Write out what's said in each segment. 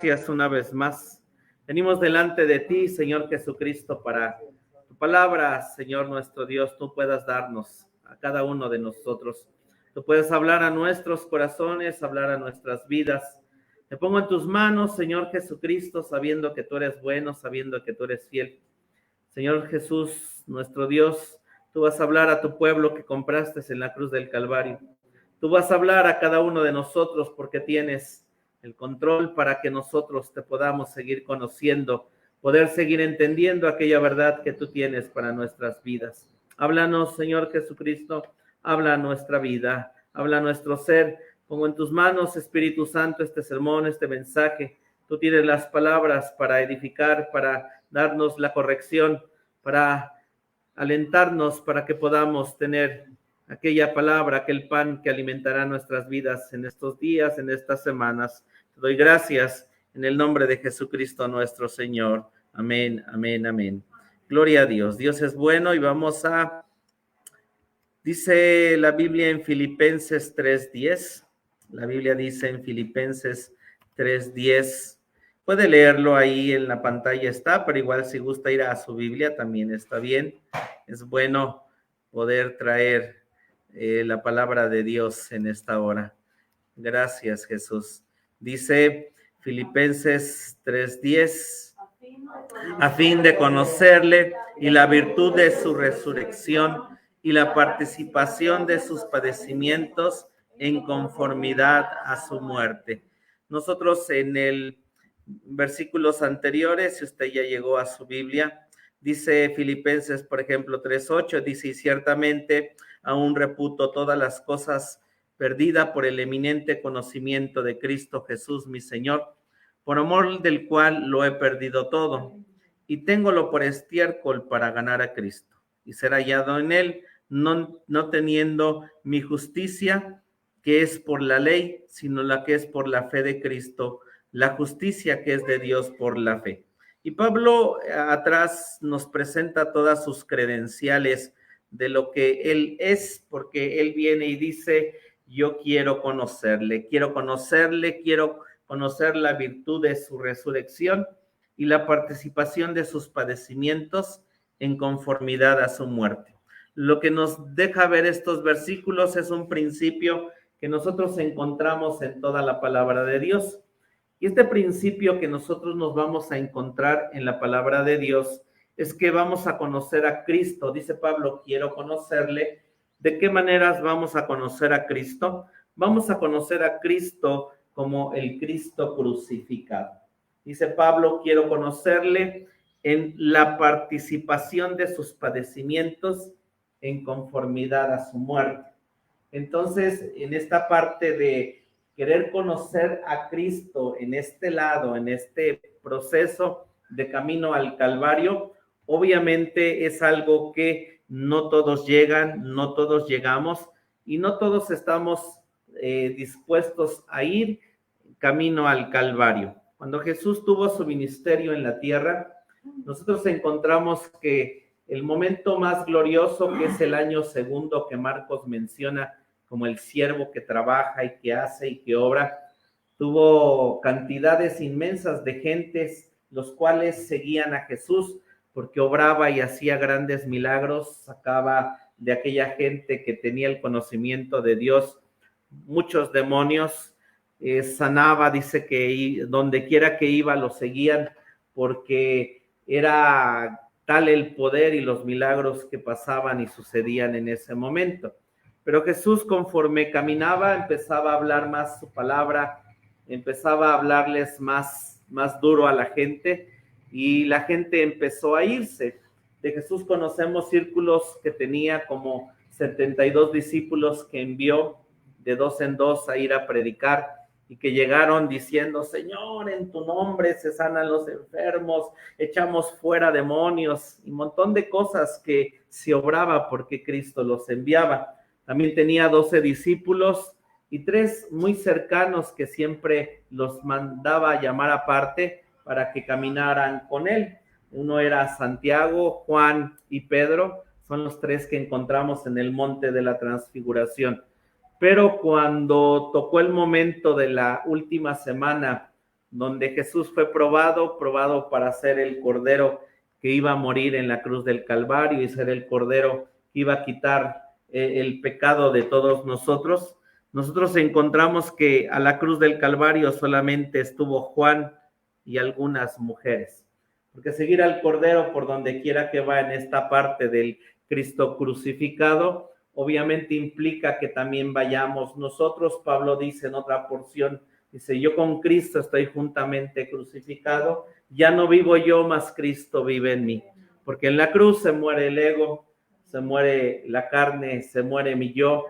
Gracias una vez más. Venimos delante de ti, Señor Jesucristo, para tu palabra, Señor nuestro Dios, tú puedas darnos a cada uno de nosotros. Tú puedes hablar a nuestros corazones, hablar a nuestras vidas. Te pongo en tus manos, Señor Jesucristo, sabiendo que tú eres bueno, sabiendo que tú eres fiel. Señor Jesús, nuestro Dios, tú vas a hablar a tu pueblo que compraste en la cruz del Calvario. Tú vas a hablar a cada uno de nosotros porque tienes el control para que nosotros te podamos seguir conociendo, poder seguir entendiendo aquella verdad que tú tienes para nuestras vidas. Háblanos, Señor Jesucristo, habla nuestra vida, habla nuestro ser. Pongo en tus manos, Espíritu Santo, este sermón, este mensaje. Tú tienes las palabras para edificar, para darnos la corrección, para alentarnos, para que podamos tener aquella palabra, aquel pan que alimentará nuestras vidas en estos días, en estas semanas. Te doy gracias en el nombre de Jesucristo nuestro Señor. Amén, amén, amén. Gloria a Dios. Dios es bueno y vamos a... Dice la Biblia en Filipenses 3:10. La Biblia dice en Filipenses 3:10. Puede leerlo ahí en la pantalla está, pero igual si gusta ir a su Biblia también está bien. Es bueno poder traer la palabra de Dios en esta hora. Gracias, Jesús. Dice Filipenses 3:10, a fin de conocerle y la virtud de su resurrección y la participación de sus padecimientos en conformidad a su muerte. Nosotros en el versículos anteriores, si usted ya llegó a su Biblia, dice Filipenses, por ejemplo, 3:8, dice, y ciertamente aún reputo todas las cosas perdida por el eminente conocimiento de Cristo Jesús, mi Señor, por amor del cual lo he perdido todo, y téngolo por estiércol para ganar a Cristo, y ser hallado en él, no teniendo mi justicia, que es por la ley, sino la que es por la fe de Cristo, la justicia que es de Dios por la fe. Y Pablo atrás nos presenta todas sus credenciales de lo que él es, porque él viene y dice, yo quiero conocerle, quiero conocer la virtud de su resurrección y la participación de sus padecimientos en conformidad a su muerte. Lo que nos deja ver estos versículos es un principio que nosotros encontramos en toda la palabra de Dios. Y este principio que nosotros nos vamos a encontrar en la palabra de Dios es que vamos a conocer a Cristo. Dice Pablo, quiero conocerle. ¿De qué maneras vamos a conocer a Cristo? Vamos a conocer a Cristo como el Cristo crucificado. Dice Pablo, quiero conocerle en la participación de sus padecimientos en conformidad a su muerte. Entonces, en esta parte de querer conocer a Cristo en este lado, en este proceso de camino al Calvario, obviamente es algo que no todos llegan, no todos llegamos y no todos estamos dispuestos a ir camino al Calvario. Cuando Jesús tuvo su ministerio en la tierra, nosotros encontramos que el momento más glorioso, que es el año segundo que Marcos menciona como el siervo que trabaja y que hace y que obra, tuvo cantidades inmensas de gentes, los cuales seguían a Jesús porque obraba y hacía grandes milagros, sacaba de aquella gente que tenía el conocimiento de Dios muchos demonios, sanaba, dice que donde quiera que iba lo seguían porque era tal el poder y los milagros que pasaban y sucedían en ese momento. Pero Jesús, conforme caminaba, empezaba a hablar más su palabra, empezaba a hablarles más duro a la gente y la gente empezó a irse. De Jesús conocemos círculos que tenía como 72 discípulos que envió de dos en dos a ir a predicar y que llegaron diciendo, Señor, en tu nombre se sanan los enfermos, echamos fuera demonios y un montón de cosas que se obraba porque Cristo los enviaba. También tenía 12 discípulos y 3 muy cercanos que siempre los mandaba a llamar aparte para que caminaran con él. Uno era Santiago, Juan y Pedro, son los 3 que encontramos en el monte de la transfiguración. Pero cuando tocó el momento de la última semana donde Jesús fue probado para ser el Cordero que iba a morir en la cruz del Calvario y ser el Cordero que iba a quitar el pecado de todos nosotros. Nosotros encontramos que a la cruz del Calvario solamente estuvo Juan y algunas mujeres, porque seguir al Cordero por donde quiera que va en esta parte del Cristo crucificado, obviamente implica que también vayamos nosotros. Pablo dice en otra porción, dice, yo con Cristo estoy juntamente crucificado, ya no vivo yo, mas Cristo vive en mí, porque en la cruz se muere el ego, se muere la carne, se muere mi yo,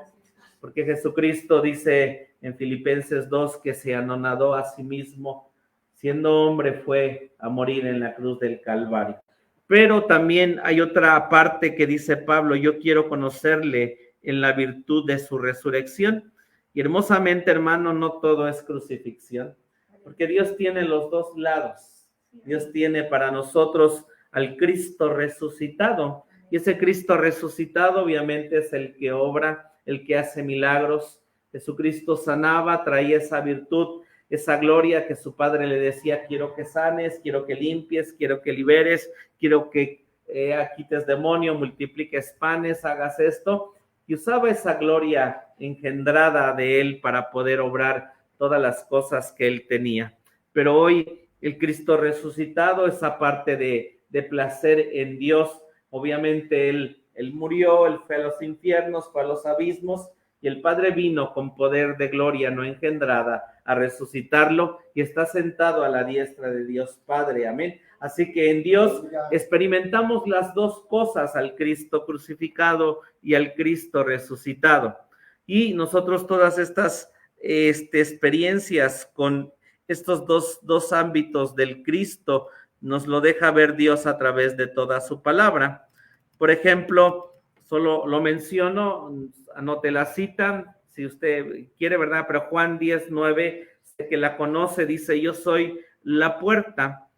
porque Jesucristo dice en Filipenses 2 que se anonadó a sí mismo, siendo hombre fue a morir en la cruz del Calvario. Pero también hay otra parte que dice Pablo, yo quiero conocerle en la virtud de su resurrección. Y hermosamente, hermano, no todo es crucifixión, porque Dios tiene los dos lados. Dios tiene para nosotros al Cristo resucitado, y ese Cristo resucitado obviamente es el que obra, el que hace milagros. Jesucristo sanaba, traía esa virtud, esa gloria que su padre le decía, quiero que sanes, quiero que limpies, quiero que liberes, quiero que quites demonio, multipliques panes, hagas esto. Y usaba esa gloria engendrada de él para poder obrar todas las cosas que él tenía. Pero hoy el Cristo resucitado, esa parte de placer en Dios, obviamente él murió, él fue a los infiernos, fue a los abismos, y el Padre vino con poder de gloria no engendrada a resucitarlo y está sentado a la diestra de Dios Padre. Amén. Así que en Dios experimentamos las dos cosas, al Cristo crucificado y al Cristo resucitado. Y nosotros todas estas experiencias con estos dos ámbitos del Cristo nos lo deja ver Dios a través de toda su palabra. Por ejemplo, solo lo menciono, anote la cita, si usted quiere, ¿verdad? Pero Juan 10:9, que la conoce, dice, yo soy la puerta,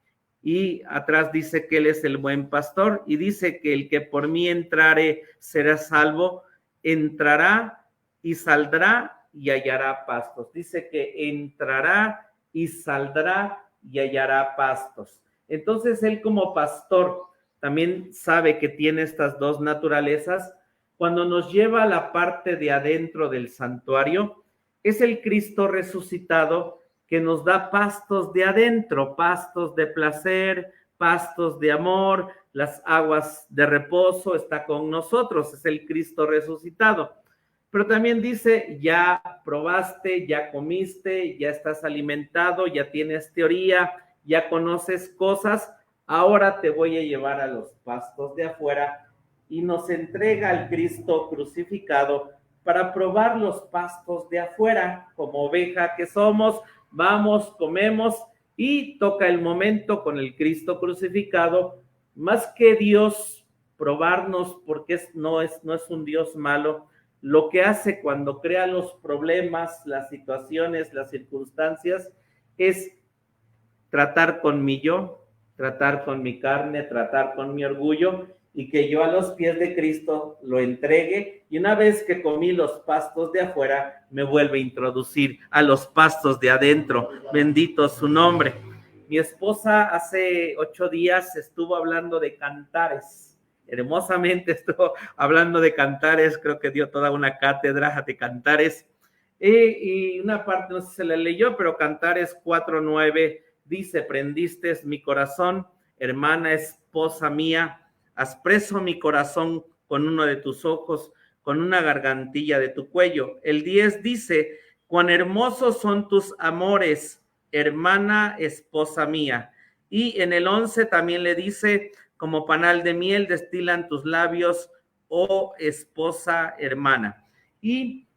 y atrás dice que él es el buen pastor, y dice que el que por mí entrare será salvo, entrará y saldrá y hallará pastos. Dice que entrará y saldrá y hallará pastos. Entonces él como pastor también sabe que tiene estas dos naturalezas. Cuando nos lleva a la parte de adentro del santuario, es el Cristo resucitado que nos da pastos de adentro, pastos de placer, pastos de amor, las aguas de reposo, está con nosotros, es el Cristo resucitado. Pero también dice, ya probaste, ya comiste, ya estás alimentado, ya tienes teoría, ya conoces cosas, ahora te voy a llevar a los pastos de afuera, y nos entrega al Cristo crucificado para probar los pastos de afuera. Como oveja que somos, vamos, comemos, y toca el momento con el Cristo crucificado, más que Dios probarnos, porque no es un Dios malo. Lo que hace cuando crea los problemas, las situaciones, las circunstancias, es tratar con mi yo, tratar con mi carne, tratar con mi orgullo, y que yo a los pies de Cristo lo entregue, y una vez que comí los pastos de afuera, me vuelve a introducir a los pastos de adentro. Bendito su nombre. Mi esposa hace 8 días estuvo hablando de cantares, hermosamente estuvo hablando de cantares, creo que dio toda una cátedra de cantares, y una parte, no sé si se la leyó, pero Cantares 4:9 dice, prendiste mi corazón, hermana esposa mía, has preso mi corazón con uno de tus ojos, con una gargantilla de tu cuello. El 10 dice, cuán hermosos son tus amores, hermana esposa mía. Y en el 11 también le dice, como panal de miel destilan tus labios, oh esposa hermana. Y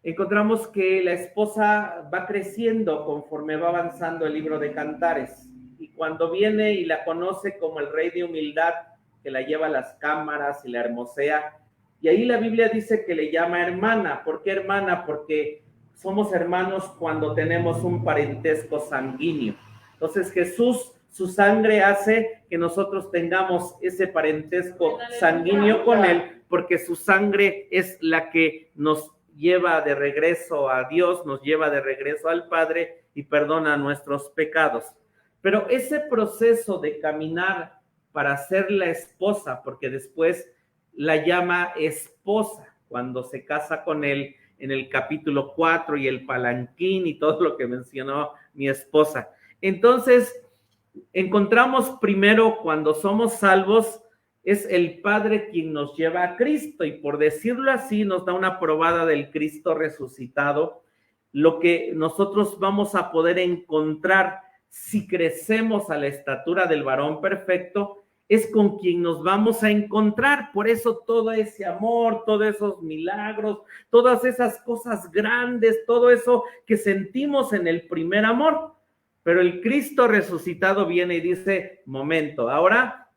encontramos que la esposa va creciendo conforme va avanzando el libro de Cantares. Y cuando viene y la conoce como el rey de humildad, que la lleva a las cámaras y la hermosea, y ahí la Biblia dice que le llama hermana. ¿Por qué hermana? Porque somos hermanos cuando tenemos un parentesco sanguíneo. Entonces Jesús, su sangre hace que nosotros tengamos ese parentesco sanguíneo con él, porque su sangre es la que nos lleva de regreso a Dios, nos lleva de regreso al Padre, y perdona nuestros pecados. Pero ese proceso de caminar para ser la esposa, porque después la llama esposa cuando se casa con él en el capítulo 4 y el palanquín y todo lo que mencionó mi esposa. Entonces, encontramos primero cuando somos salvos, es el Padre quien nos lleva a Cristo y por decirlo así nos da una probada del Cristo resucitado, lo que nosotros vamos a poder encontrar si crecemos a la estatura del varón perfecto, es con quien nos vamos a encontrar. Por eso todo ese amor, todos esos milagros, todas esas cosas grandes, todo eso que sentimos en el primer amor. Pero el Cristo resucitado viene y dice, momento, ahora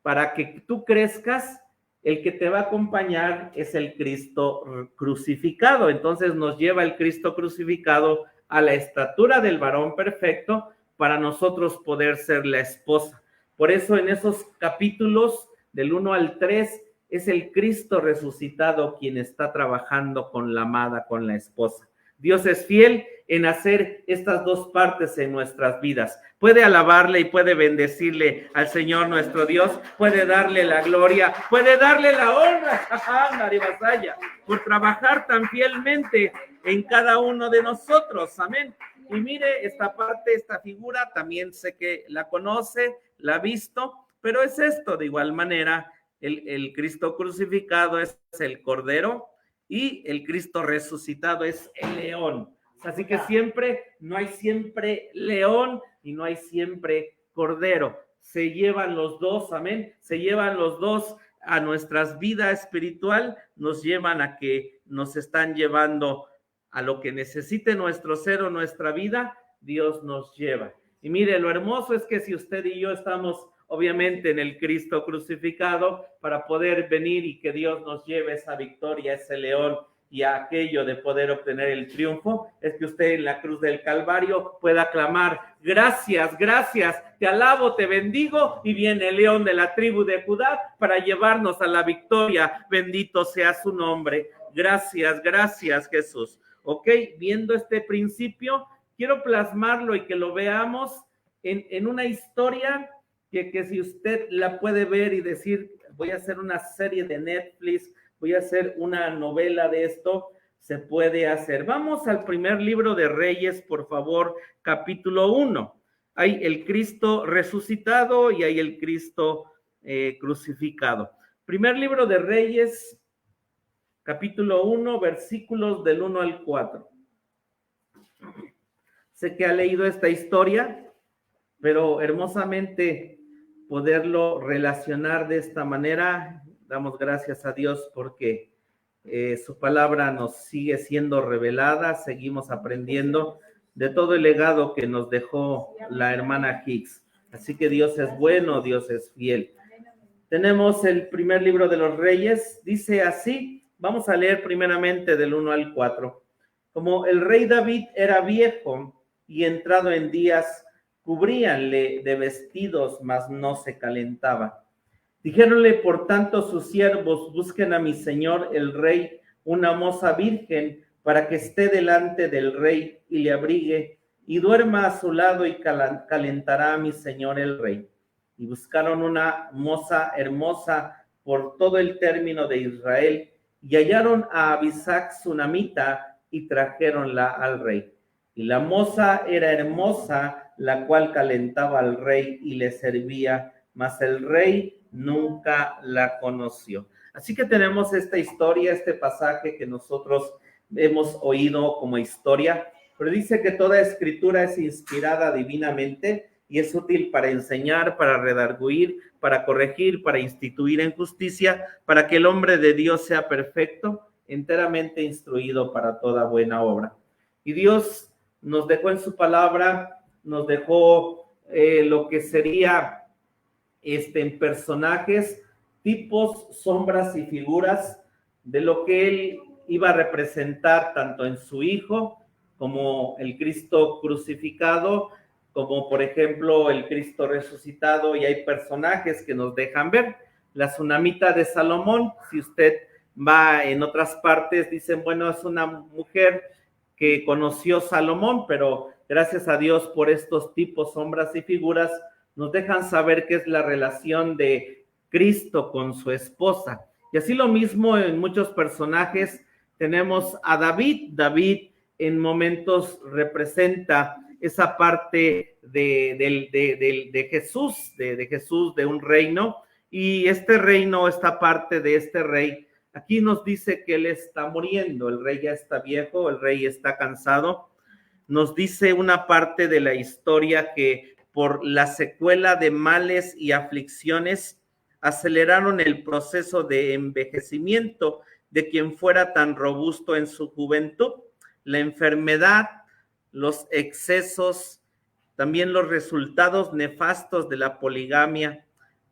para que tú crezcas, el que te va a acompañar es el Cristo crucificado. Entonces nos lleva el Cristo crucificado a la estatura del varón perfecto para nosotros poder ser la esposa. Por eso en esos capítulos del 1 al 3 es el Cristo resucitado quien está trabajando con la amada, con la esposa. Dios es fiel en hacer estas dos partes en nuestras vidas. Puede alabarle y puede bendecirle al Señor nuestro Dios, puede darle la gloria, puede darle la honra, por trabajar tan fielmente en cada uno de nosotros. Amén. Y mire, esta parte, esta figura, también sé que la conoce, la ha visto, pero es esto, de igual manera, el Cristo crucificado es el Cordero y el Cristo resucitado es el león. Así que siempre, no hay siempre león y no hay siempre cordero. Se llevan los dos, amén, se llevan los dos a nuestra vida espiritual, nos llevan a que nos están llevando a lo que necesite nuestro ser o nuestra vida, Dios nos lleva. Y mire, lo hermoso es que si usted y yo estamos obviamente en el Cristo crucificado, para poder venir y que Dios nos lleve esa victoria, ese león y a aquello de poder obtener el triunfo, es que usted en la cruz del Calvario pueda clamar, gracias, gracias, te alabo, te bendigo, y viene el león de la tribu de Judá para llevarnos a la victoria, bendito sea su nombre. Gracias, gracias Jesús. Ok, viendo este principio, quiero plasmarlo y que lo veamos en una historia que si usted la puede ver y decir, voy a hacer una serie de Netflix, voy a hacer una novela de esto, se puede hacer. Vamos al primer libro de Reyes, por favor, capítulo 1. Hay el Cristo resucitado y hay el Cristo crucificado. Primer libro de Reyes, capítulo 1, versículos del 1 al 4. Sé que ha leído esta historia, pero hermosamente poderlo relacionar de esta manera. Damos gracias a Dios porque su palabra nos sigue siendo revelada, seguimos aprendiendo de todo el legado que nos dejó la hermana Hicks. Así que Dios es bueno, Dios es fiel. Tenemos el primer libro de los Reyes, dice así, vamos a leer primeramente del 1 al 4. Como el rey David era viejo y entrado en días, cubríanle de vestidos, mas no se calentaba. Dijéronle, por tanto, sus siervos, busquen a mi señor el rey una moza virgen para que esté delante del rey y le abrigue y duerma a su lado y calentará a mi señor el rey. Y buscaron una moza hermosa por todo el término de Israel y hallaron a Abisac sunamita y trajéronla al rey. Y la moza era hermosa, la cual calentaba al rey y le servía, mas el rey nunca la conoció. Así que tenemos esta historia, este pasaje que nosotros hemos oído como historia, pero dice que toda escritura es inspirada divinamente y es útil para enseñar, para redarguir, para corregir, para instituir en justicia, para que el hombre de Dios sea perfecto, enteramente instruido para toda buena obra. Y Dios nos dejó en su palabra, nos dejó lo que sería en personajes, tipos, sombras y figuras de lo que él iba a representar tanto en su hijo como el Cristo crucificado, como por ejemplo el Cristo resucitado, y hay personajes que nos dejan ver. La Sunamita de Salomón, si usted va en otras partes, dicen, bueno, es una mujer que conoció Salomón, pero gracias a Dios por estos tipos, sombras y figuras, nos dejan saber qué es la relación de Cristo con su esposa. Y así lo mismo en muchos personajes tenemos a David. David en momentos representa esa parte de Jesús, de Jesús, de un reino, y este reino, esta parte de este rey, aquí nos dice que él está muriendo, el rey ya está viejo, el rey está cansado. Nos dice una parte de la historia que por la secuela de males y aflicciones aceleraron el proceso de envejecimiento de quien fuera tan robusto en su juventud. La enfermedad, los excesos, también los resultados nefastos de la poligamia,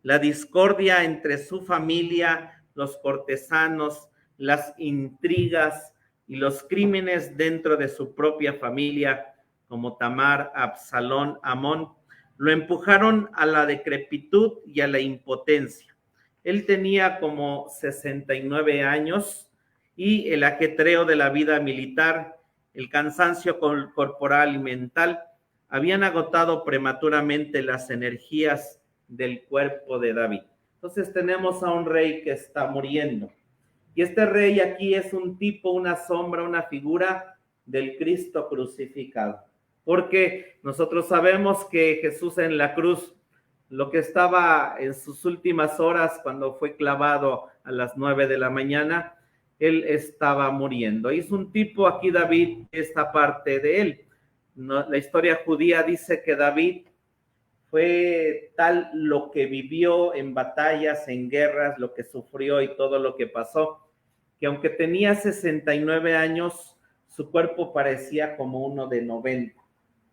la discordia entre su familia, los cortesanos, las intrigas y los crímenes dentro de su propia familia, como Tamar, Absalón, Amón, lo empujaron a la decrepitud y a la impotencia. Él tenía como 69 años y el ajetreo de la vida militar, el cansancio corporal y mental, habían agotado prematuramente las energías del cuerpo de David. Entonces tenemos a un rey que está muriendo. Y este rey aquí es un tipo, una sombra, una figura del Cristo crucificado. Porque nosotros sabemos que Jesús en la cruz, lo que estaba en sus últimas horas cuando fue clavado a las 9 de la mañana, él estaba muriendo. Y es un tipo aquí David, esta parte de él. No, la historia judía dice que David fue tal lo que vivió en batallas, en guerras, lo que sufrió y todo lo que pasó, que aunque tenía 69 años, su cuerpo parecía como uno de 90.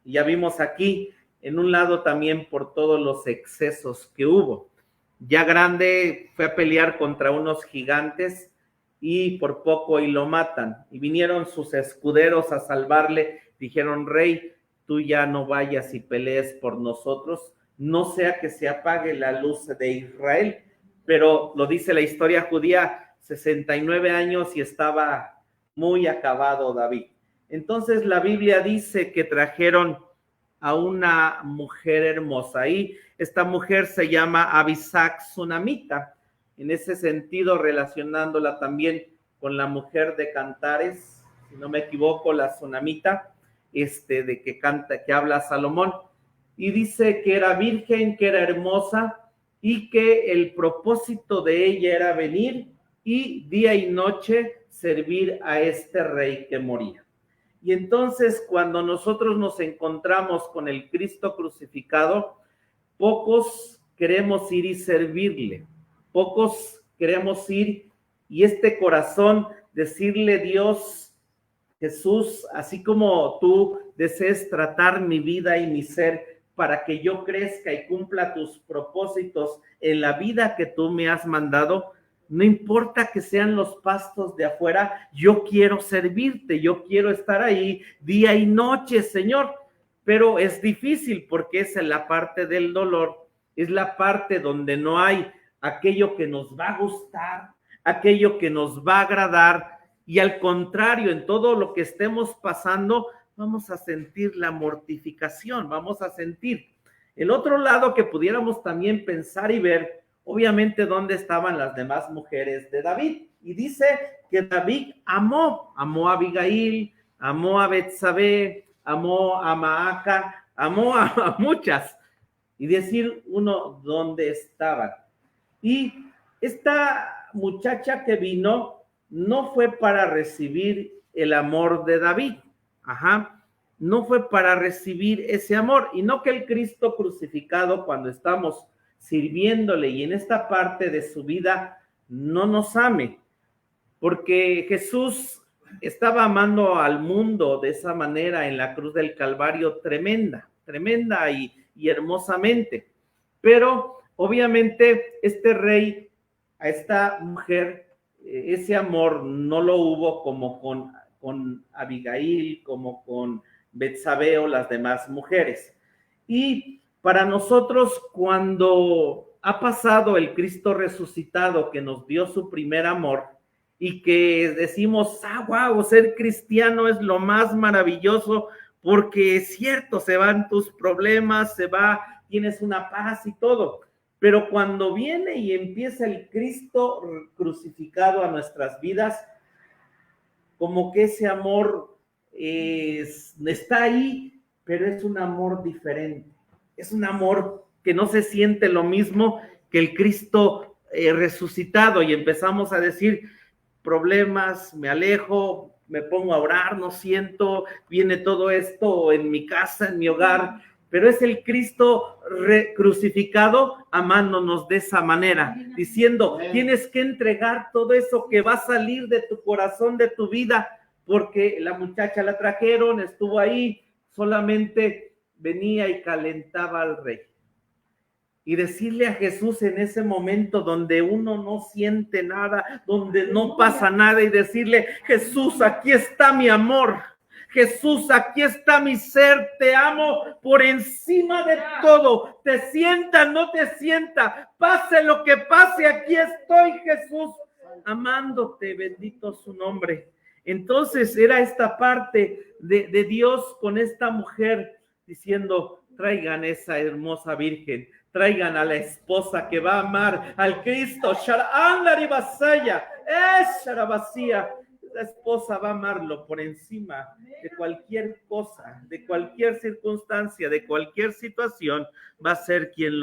Y ya vimos aquí, en un lado también por todos los excesos que hubo. Ya grande fue a pelear contra unos gigantes y por poco y lo matan. Y vinieron sus escuderos a salvarle, dijeron, rey, tú ya no vayas y pelees por nosotros, no sea que se apague la luz de Israel. Pero lo dice la historia judía, 69 años y estaba muy acabado David. Entonces la Biblia dice que trajeron a una mujer hermosa y esta mujer se llama Abisag Sunamita, en ese sentido relacionándola también con la mujer de Cantares, si no me equivoco, la Sunamita, de que canta, que habla Salomón, y dice que era virgen, que era hermosa y que el propósito de ella era venir y día y noche servir a este rey que moría. Y entonces cuando nosotros nos encontramos con el Cristo crucificado, pocos queremos ir y servirle, pocos queremos ir y este corazón decirle, Dios, Jesús, así como tú desees tratar mi vida y mi ser para que yo crezca y cumpla tus propósitos en la vida que tú me has mandado, no importa que sean los pastos de afuera, yo quiero servirte, yo quiero estar ahí día y noche, Señor. Pero es difícil porque es en la parte del dolor, es la parte donde no hay aquello que nos va a gustar, aquello que nos va a agradar, y al contrario, en todo lo que estemos pasando, vamos a sentir la mortificación, vamos a sentir. El otro lado que pudiéramos también pensar y ver, obviamente, dónde estaban las demás mujeres de David. Y dice que David amó a Abigail, amó a Betsabé, amó a Maaca, amó a muchas. Y decir uno dónde estaban. Y esta muchacha que vino no fue para recibir el amor de David. No fue para recibir ese amor. Y no que el Cristo crucificado, cuando estamos sirviéndole y en esta parte de su vida no nos ame, porque Jesús estaba amando al mundo de esa manera en la cruz del Calvario, tremenda y hermosamente, pero obviamente este rey, a esta mujer, ese amor no lo hubo como con Abigail, como con Betsabé o las demás mujeres. Y para nosotros, cuando ha pasado el Cristo resucitado que nos dio su primer amor y que decimos, wow, ser cristiano es lo más maravilloso porque es cierto, se van tus problemas, tienes una paz y todo, pero cuando viene y empieza el Cristo crucificado a nuestras vidas, como que ese amor está ahí, pero es un amor diferente, es un amor que no se siente lo mismo que el Cristo resucitado, y empezamos a decir, problemas, me alejo, me pongo a orar, no siento, viene todo esto en mi casa, en mi hogar, pero es el Cristo crucificado amándonos de esa manera, diciendo, tienes que entregar todo eso que va a salir de tu corazón, de tu vida, porque la muchacha la trajeron, estuvo ahí, solamente venía y calentaba al rey. Y decirle a Jesús en ese momento donde uno no siente nada, donde no pasa nada, y decirle, Jesús, aquí está mi amor. Jesús, aquí está mi ser, te amo por encima de todo. Te sienta, no te sienta, pase lo que pase, aquí estoy, Jesús, amándote, bendito su nombre. Entonces era esta parte de Dios con esta mujer diciendo, traigan esa hermosa virgen, traigan a la esposa que va a amar al Cristo. La esposa va a amarlo por encima de cualquier cosa, de cualquier circunstancia, de cualquier situación, va a ser quien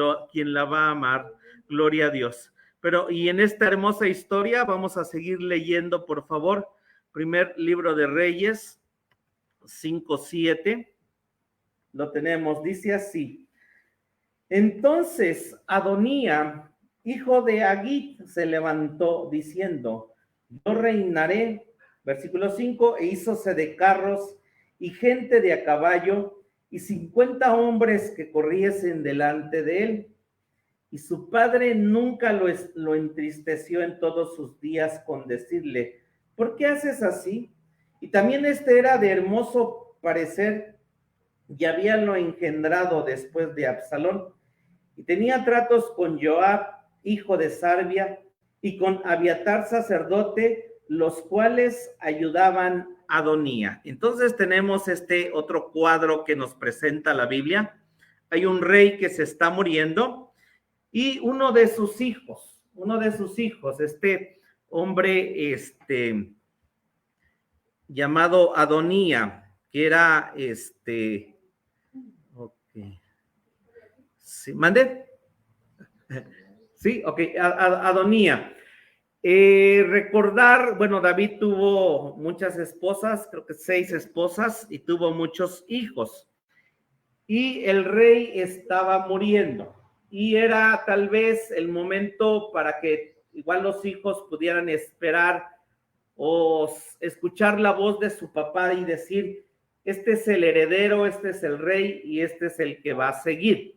la va a amar. Gloria a Dios. Pero, y en esta hermosa historia vamos a seguir leyendo, por favor, primer libro de Reyes, 5:7. Lo tenemos, dice así. Entonces Adonía, hijo de Agit, se levantó diciendo, yo reinaré, versículo 5, e hízose de carros y gente de a caballo y 50 hombres que corriesen delante de él. Y su padre nunca lo entristeció en todos sus días con decirle, ¿por qué haces así? Y también era de hermoso parecer y habíanlo engendrado después de Absalón. Y tenía tratos con Joab, hijo de Sarvia, y con Abiatar, sacerdote, los cuales ayudaban a Adonía. Entonces tenemos este otro cuadro que nos presenta la Biblia. Hay un rey que se está muriendo y uno de sus hijos, este hombre llamado Adonía, que era sí, ¿mande? Sí, ok, Adonía. Recordar, bueno, David tuvo muchas esposas, creo que 6 esposas, y tuvo muchos hijos. Y el rey estaba muriendo. Y era tal vez el momento para que igual los hijos pudieran esperar o escuchar la voz de su papá y decir, este es el heredero, este es el rey y este es el que va a seguir.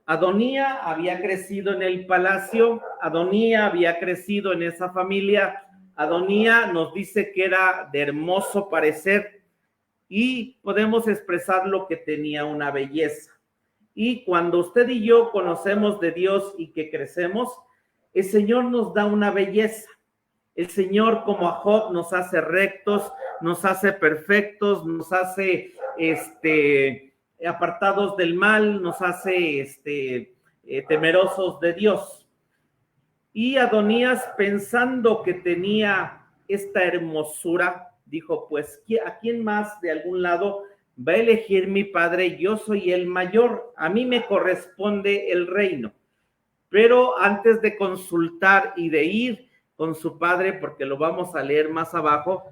Adonía había crecido en el palacio, Adonía había crecido en esa familia, Adonía nos dice que era de hermoso parecer y podemos expresar lo que tenía una belleza. Y cuando usted y yo conocemos de Dios y que crecemos, el Señor nos da una belleza. El Señor, como a Job, nos hace rectos, nos hace perfectos, nos hace apartados del mal, nos hace temerosos de Dios. Y Adonías, pensando que tenía esta hermosura, dijo, pues, ¿a quién más de algún lado va a elegir mi padre? Yo soy el mayor, a mí me corresponde el reino. Pero antes de consultar y de ir con su padre, porque lo vamos a leer más abajo,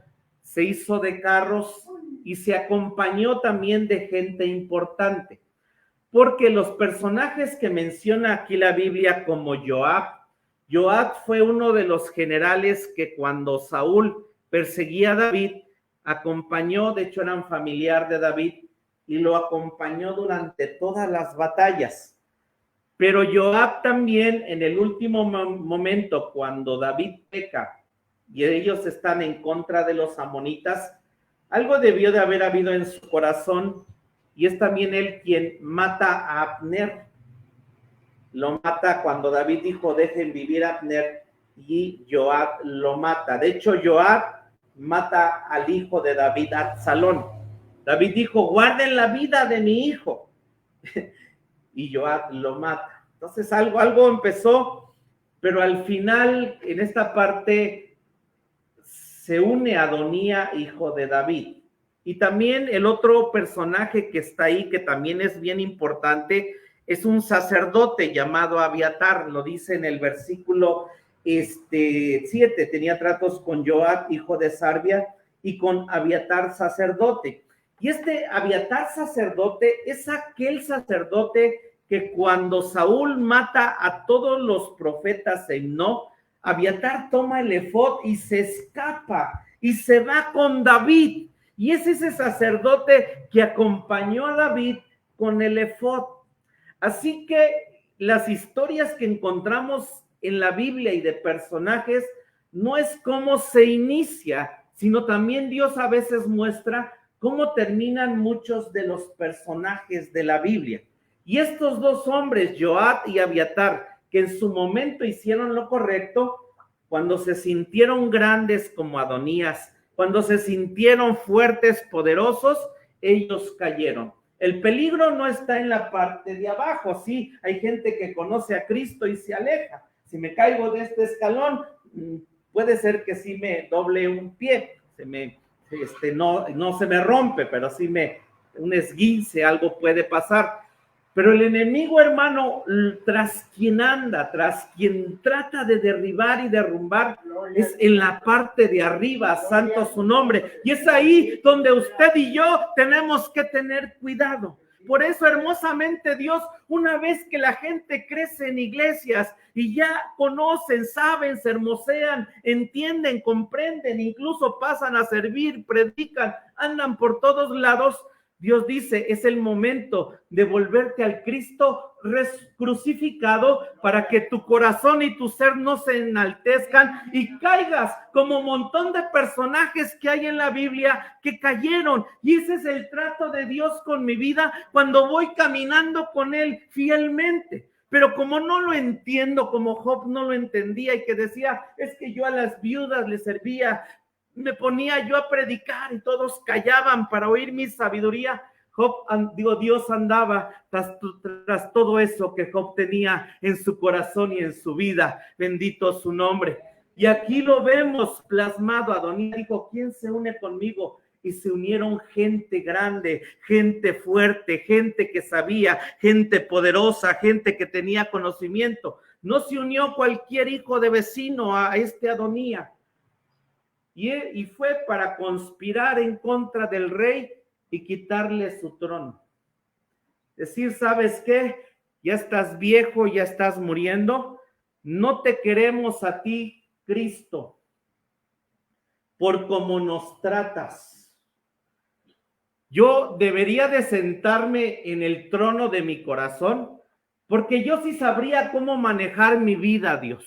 se hizo de carros y se acompañó también de gente importante, porque los personajes que menciona aquí la Biblia como Joab fue uno de los generales que cuando Saúl perseguía a David, acompañó, de hecho eran familiar de David, y lo acompañó durante todas las batallas. Pero Joab también en el último momento, cuando David peca y ellos están en contra de los amonitas, algo debió de haber habido en su corazón, y es también él quien mata a Abner. Lo mata cuando David dijo, dejen vivir a Abner, y Joab lo mata. De hecho, Joab mata al hijo de David, Absalón. David dijo, guarden la vida de mi hijo. Y Joab lo mata. Entonces algo empezó, pero al final, en esta parte, se une Adonía, hijo de David. Y también el otro personaje que está ahí, que también es bien importante, es un sacerdote llamado Abiatar. Lo dice en el versículo 7, tenía tratos con Joab, hijo de Sarvia, y con Abiatar, sacerdote. Y este Abiatar, sacerdote, es aquel sacerdote que cuando Saúl mata a todos los profetas en No, Abiatar toma el efod y se escapa y se va con David. Y es ese sacerdote que acompañó a David con el efod. Así que las historias que encontramos en la Biblia y de personajes no es cómo se inicia, sino también Dios a veces muestra cómo terminan muchos de los personajes de la Biblia. Y estos dos hombres, Joab y Abiatar, que en su momento hicieron lo correcto, cuando se sintieron grandes como Adonías, cuando se sintieron fuertes, poderosos, ellos cayeron. El peligro no está en la parte de abajo, sí, hay gente que conoce a Cristo y se aleja. Si me caigo de este escalón, puede ser que sí me doble un pie, no se me rompe, pero sí un esguince, algo puede pasar. Pero el enemigo, hermano, tras quien anda, tras quien trata de derribar y derrumbar, es en la parte de arriba, santo su nombre. Y es ahí donde usted y yo tenemos que tener cuidado. Por eso, hermosamente, Dios, una vez que la gente crece en iglesias y ya conocen, saben, se hermosean, entienden, comprenden, incluso pasan a servir, predican, andan por todos lados, Dios dice, es el momento de volverte al Cristo crucificado para que tu corazón y tu ser no se enaltezcan y caigas como un montón de personajes que hay en la Biblia que cayeron. Y ese es el trato de Dios con mi vida cuando voy caminando con Él fielmente. Pero como no lo entiendo, como Job no lo entendía y que decía, es que yo a las viudas les servía, me ponía yo a predicar y todos callaban para oír mi sabiduría. Dios andaba tras todo eso que Job tenía en su corazón y en su vida. Bendito su nombre. Y aquí lo vemos plasmado. Adonía dijo, ¿quién se une conmigo? Y se unieron gente grande, gente fuerte, gente que sabía, gente poderosa, gente que tenía conocimiento. No se unió cualquier hijo de vecino a este Adonía. Y fue para conspirar en contra del rey y quitarle su trono. Decir, ¿sabes qué? Ya estás viejo, ya estás muriendo. No te queremos a ti, Cristo, por cómo nos tratas. Yo debería de sentarme en el trono de mi corazón, porque yo sí sabría cómo manejar mi vida, Dios.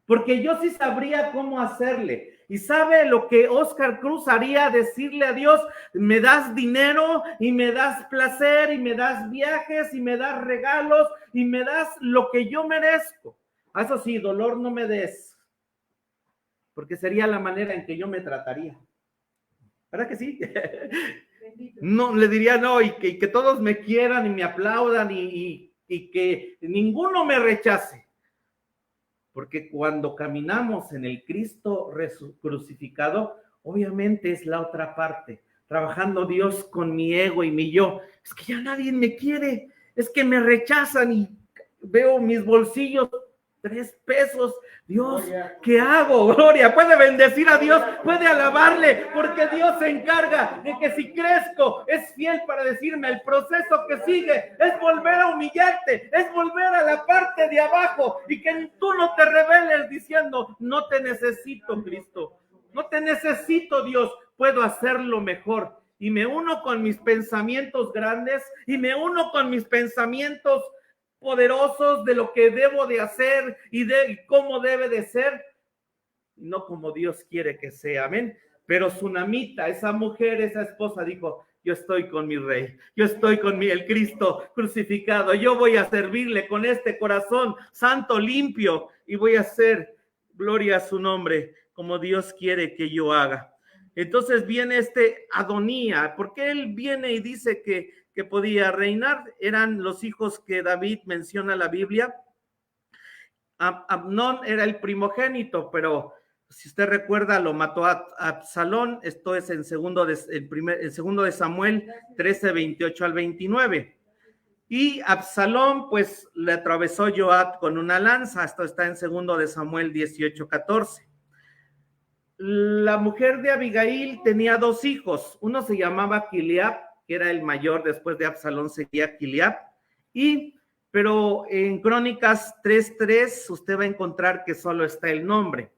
Porque yo sí sabría cómo hacerle. Y sabe lo que Oscar Cruz haría, decirle a Dios, me das dinero y me das placer y me das viajes y me das regalos y me das lo que yo merezco. Eso sí, dolor no me des, porque sería la manera en que yo me trataría. ¿Verdad que sí? No, le diría no, y que todos me quieran y me aplaudan y que ninguno me rechace. Porque cuando caminamos en el Cristo crucificado, obviamente es la otra parte, trabajando Dios con mi ego y mi yo. Es que ya nadie me quiere, es que me rechazan y veo mis bolsillos, 3 pesos. Dios, ¿qué hago? Gloria, puede bendecir a Dios, puede alabarle, porque Dios se encarga de que si crezco, es fiel para decirme, el proceso que sigue es volver a humillarte, es volver a la parte de abajo y que tú no te rebeles diciendo, no te necesito, Cristo, no te necesito, Dios, puedo hacerlo mejor. Y me uno con mis pensamientos grandes y me uno con mis pensamientos poderosos de lo que debo de hacer y de cómo debe de ser, no como Dios quiere que sea, amén. Pero Sunamita, esa mujer, esa esposa dijo, yo estoy con mi rey, yo estoy con el Cristo crucificado, yo voy a servirle con este corazón santo, limpio, y voy a hacer gloria a su nombre como Dios quiere que yo haga. Entonces viene este Adonía, porque él viene y dice que podía reinar. Eran los hijos que David menciona en la Biblia. Amnón era el primogénito, pero si usted recuerda, lo mató a Absalón. Esto es en segundo de Samuel 13, 28 al 29. Y Absalón, pues, le atravesó Joab con una lanza. Esto está en segundo de Samuel 18, 14. La mujer de Abigail tenía dos hijos. Uno se llamaba Kiliab, que era el mayor. Después de Absalón seguía Kiliab. Pero en Crónicas 3:3 usted va a encontrar que solo está el nombre.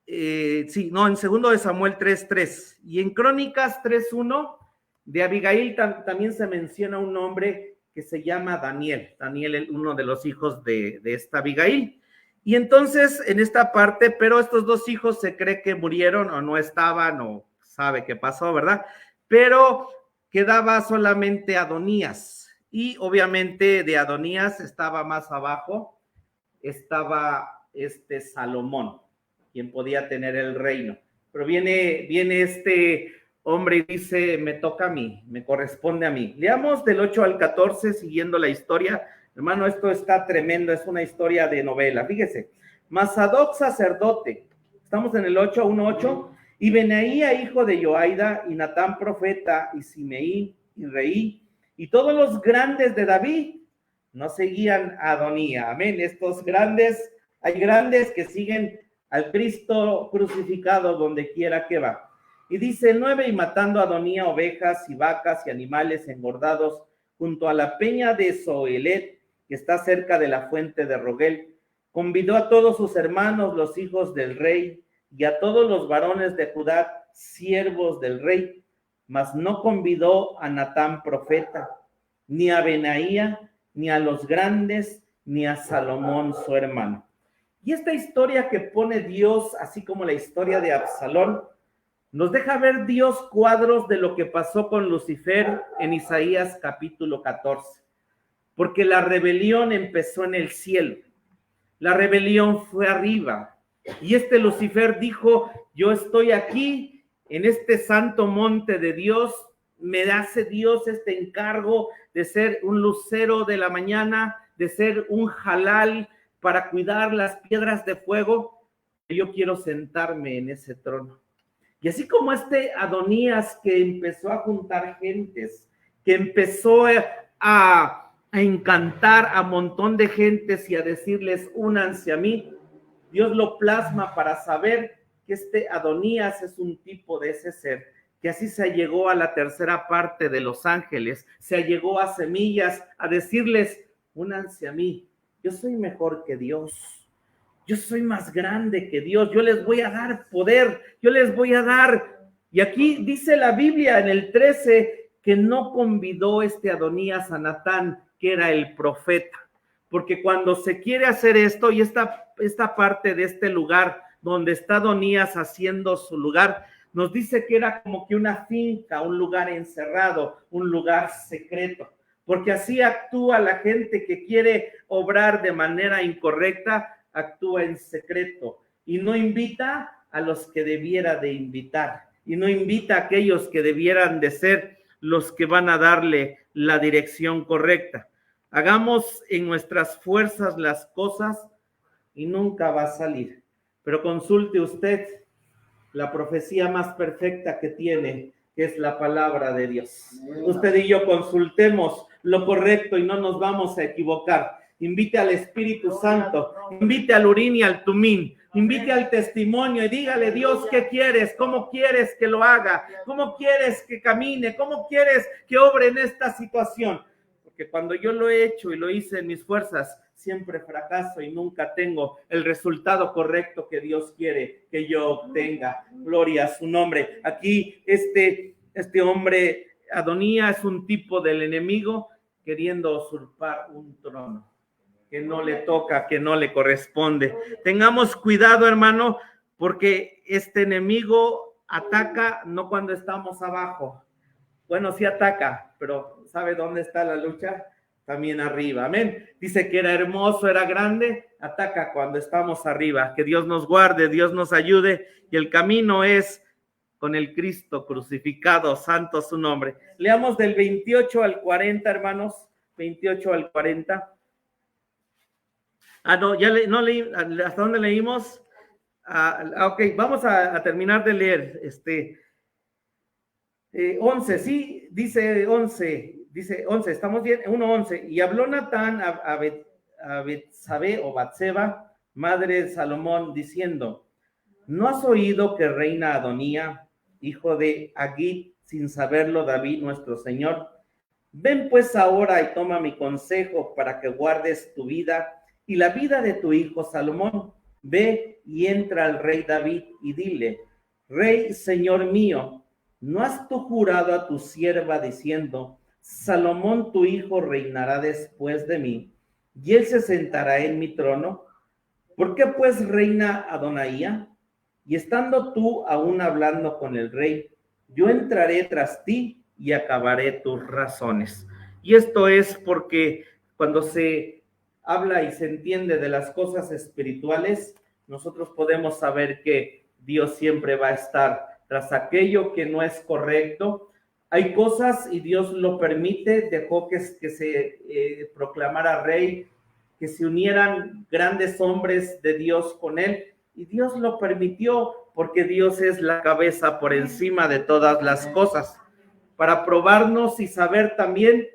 En segundo de Samuel 3:3. Y en Crónicas 3:1 de Abigail también se menciona un nombre que se llama Daniel. Daniel, uno de los hijos de esta Abigail. Y entonces, en esta parte, pero estos dos hijos se cree que murieron o no estaban o sabe qué pasó, ¿verdad? Pero quedaba solamente Adonías. Y obviamente de Adonías estaba más abajo, estaba Salomón, quien podía tener el reino. Pero viene este hombre y dice, me toca a mí, me corresponde a mí. Leamos del 8 al 14, siguiendo la historia. Hermano, esto está tremendo, es una historia de novela. Fíjese, mas Sadoc sacerdote, estamos en el 8, 1:8, y Benaía, hijo de Joaida, y Natán profeta, y Simeí, y Reí, y todos los grandes de David, no seguían a Adonía. Amén, estos grandes, hay grandes que siguen al Cristo crucificado donde quiera que va. Y dice el 9, y matando a Adonía ovejas y vacas y animales engordados junto a la peña de Zoelet, que está cerca de la fuente de Rogel, convidó a todos sus hermanos, los hijos del rey, y a todos los varones de Judá, siervos del rey, mas no convidó a Natán profeta, ni a Benaía, ni a los grandes, ni a Salomón su hermano. Y esta historia que pone Dios, así como la historia de Absalón, nos deja ver Dios cuadros de lo que pasó con Lucifer en Isaías capítulo 14. Porque la rebelión empezó en el cielo, la rebelión fue arriba, y Lucifer dijo, yo estoy aquí, en este santo monte de Dios, me hace Dios este encargo de ser un lucero de la mañana, de ser un jalal para cuidar las piedras de fuego, yo quiero sentarme en ese trono. Y así como Adonías que empezó a juntar gentes, que empezó a encantar a un montón de gentes y a decirles, únanse a mí, Dios lo plasma para saber que Adonías es un tipo de ese ser, que así se allegó a la tercera parte de los ángeles, se allegó a semillas, a decirles, únanse a mí, yo soy mejor que Dios. Yo soy más grande que Dios, yo les voy a dar poder, yo les voy a dar. Y aquí dice la Biblia en el 13 que no convidó Adonías a Natán, que era el profeta, porque cuando se quiere hacer esto, y esta parte de este lugar donde está Adonías haciendo su lugar, nos dice que era como que una finca, un lugar encerrado, un lugar secreto, porque así actúa la gente que quiere obrar de manera incorrecta, actúa en secreto y no invita a los que debiera de invitar y no invita a aquellos que debieran de ser los que van a darle la dirección correcta. Hagamos en nuestras fuerzas las cosas y nunca va a salir, pero consulte usted la profecía más perfecta que tiene, que es la palabra de Dios. Usted y yo consultemos lo correcto y no nos vamos a equivocar. Invite al Espíritu Santo, invite al Urín y al Tumín, invite al testimonio y dígale, Dios, ¿qué quieres? ¿Cómo quieres que lo haga? ¿Cómo quieres que camine? ¿Cómo quieres que obre en esta situación? Porque cuando yo lo he hecho y lo hice en mis fuerzas, siempre fracaso y nunca tengo el resultado correcto que Dios quiere que yo obtenga. Gloria a su nombre. Aquí este hombre, Adonías, es un tipo del enemigo queriendo usurpar un trono que no le toca, que no le corresponde. Tengamos cuidado, hermano, porque este enemigo ataca no cuando estamos abajo. Bueno, sí ataca, pero ¿sabe dónde está la lucha? también arriba. Amén. Dice que era hermoso, era grande, ataca cuando estamos arriba. Que Dios nos guarde, Dios nos ayude, y el camino es con el Cristo crucificado, santo su nombre. Leamos del 28 al 40, hermanos, 28 al 40. No, no leí, ¿hasta dónde leímos? Ok, vamos a terminar de leer. 11, sí, dice 11, estamos bien, 1:11. Y habló Natán a Betsabé o Batseba, madre de Salomón, diciendo: ¿no has oído que reina Adonía, hijo de Agit, sin saberlo David nuestro señor? Ven pues ahora y toma mi consejo para que guardes tu vida y la vida de tu hijo Salomón. Ve y entra al rey David y dile: Rey, señor mío, ¿no has tú jurado a tu sierva diciendo: Salomón tu hijo reinará después de mí, y él se sentará en mi trono? ¿Por qué pues reina Adonía? Y estando tú aún hablando con el rey, yo entraré tras ti y acabaré tus razones. Y esto es porque cuando se habla y se entiende de las cosas espirituales, nosotros podemos saber que Dios siempre va a estar tras aquello que no es correcto. Hay cosas y Dios lo permite, dejó que se proclamara rey, que se unieran grandes hombres de Dios con él, y Dios lo permitió porque Dios es la cabeza por encima de todas las cosas, para probarnos y saber también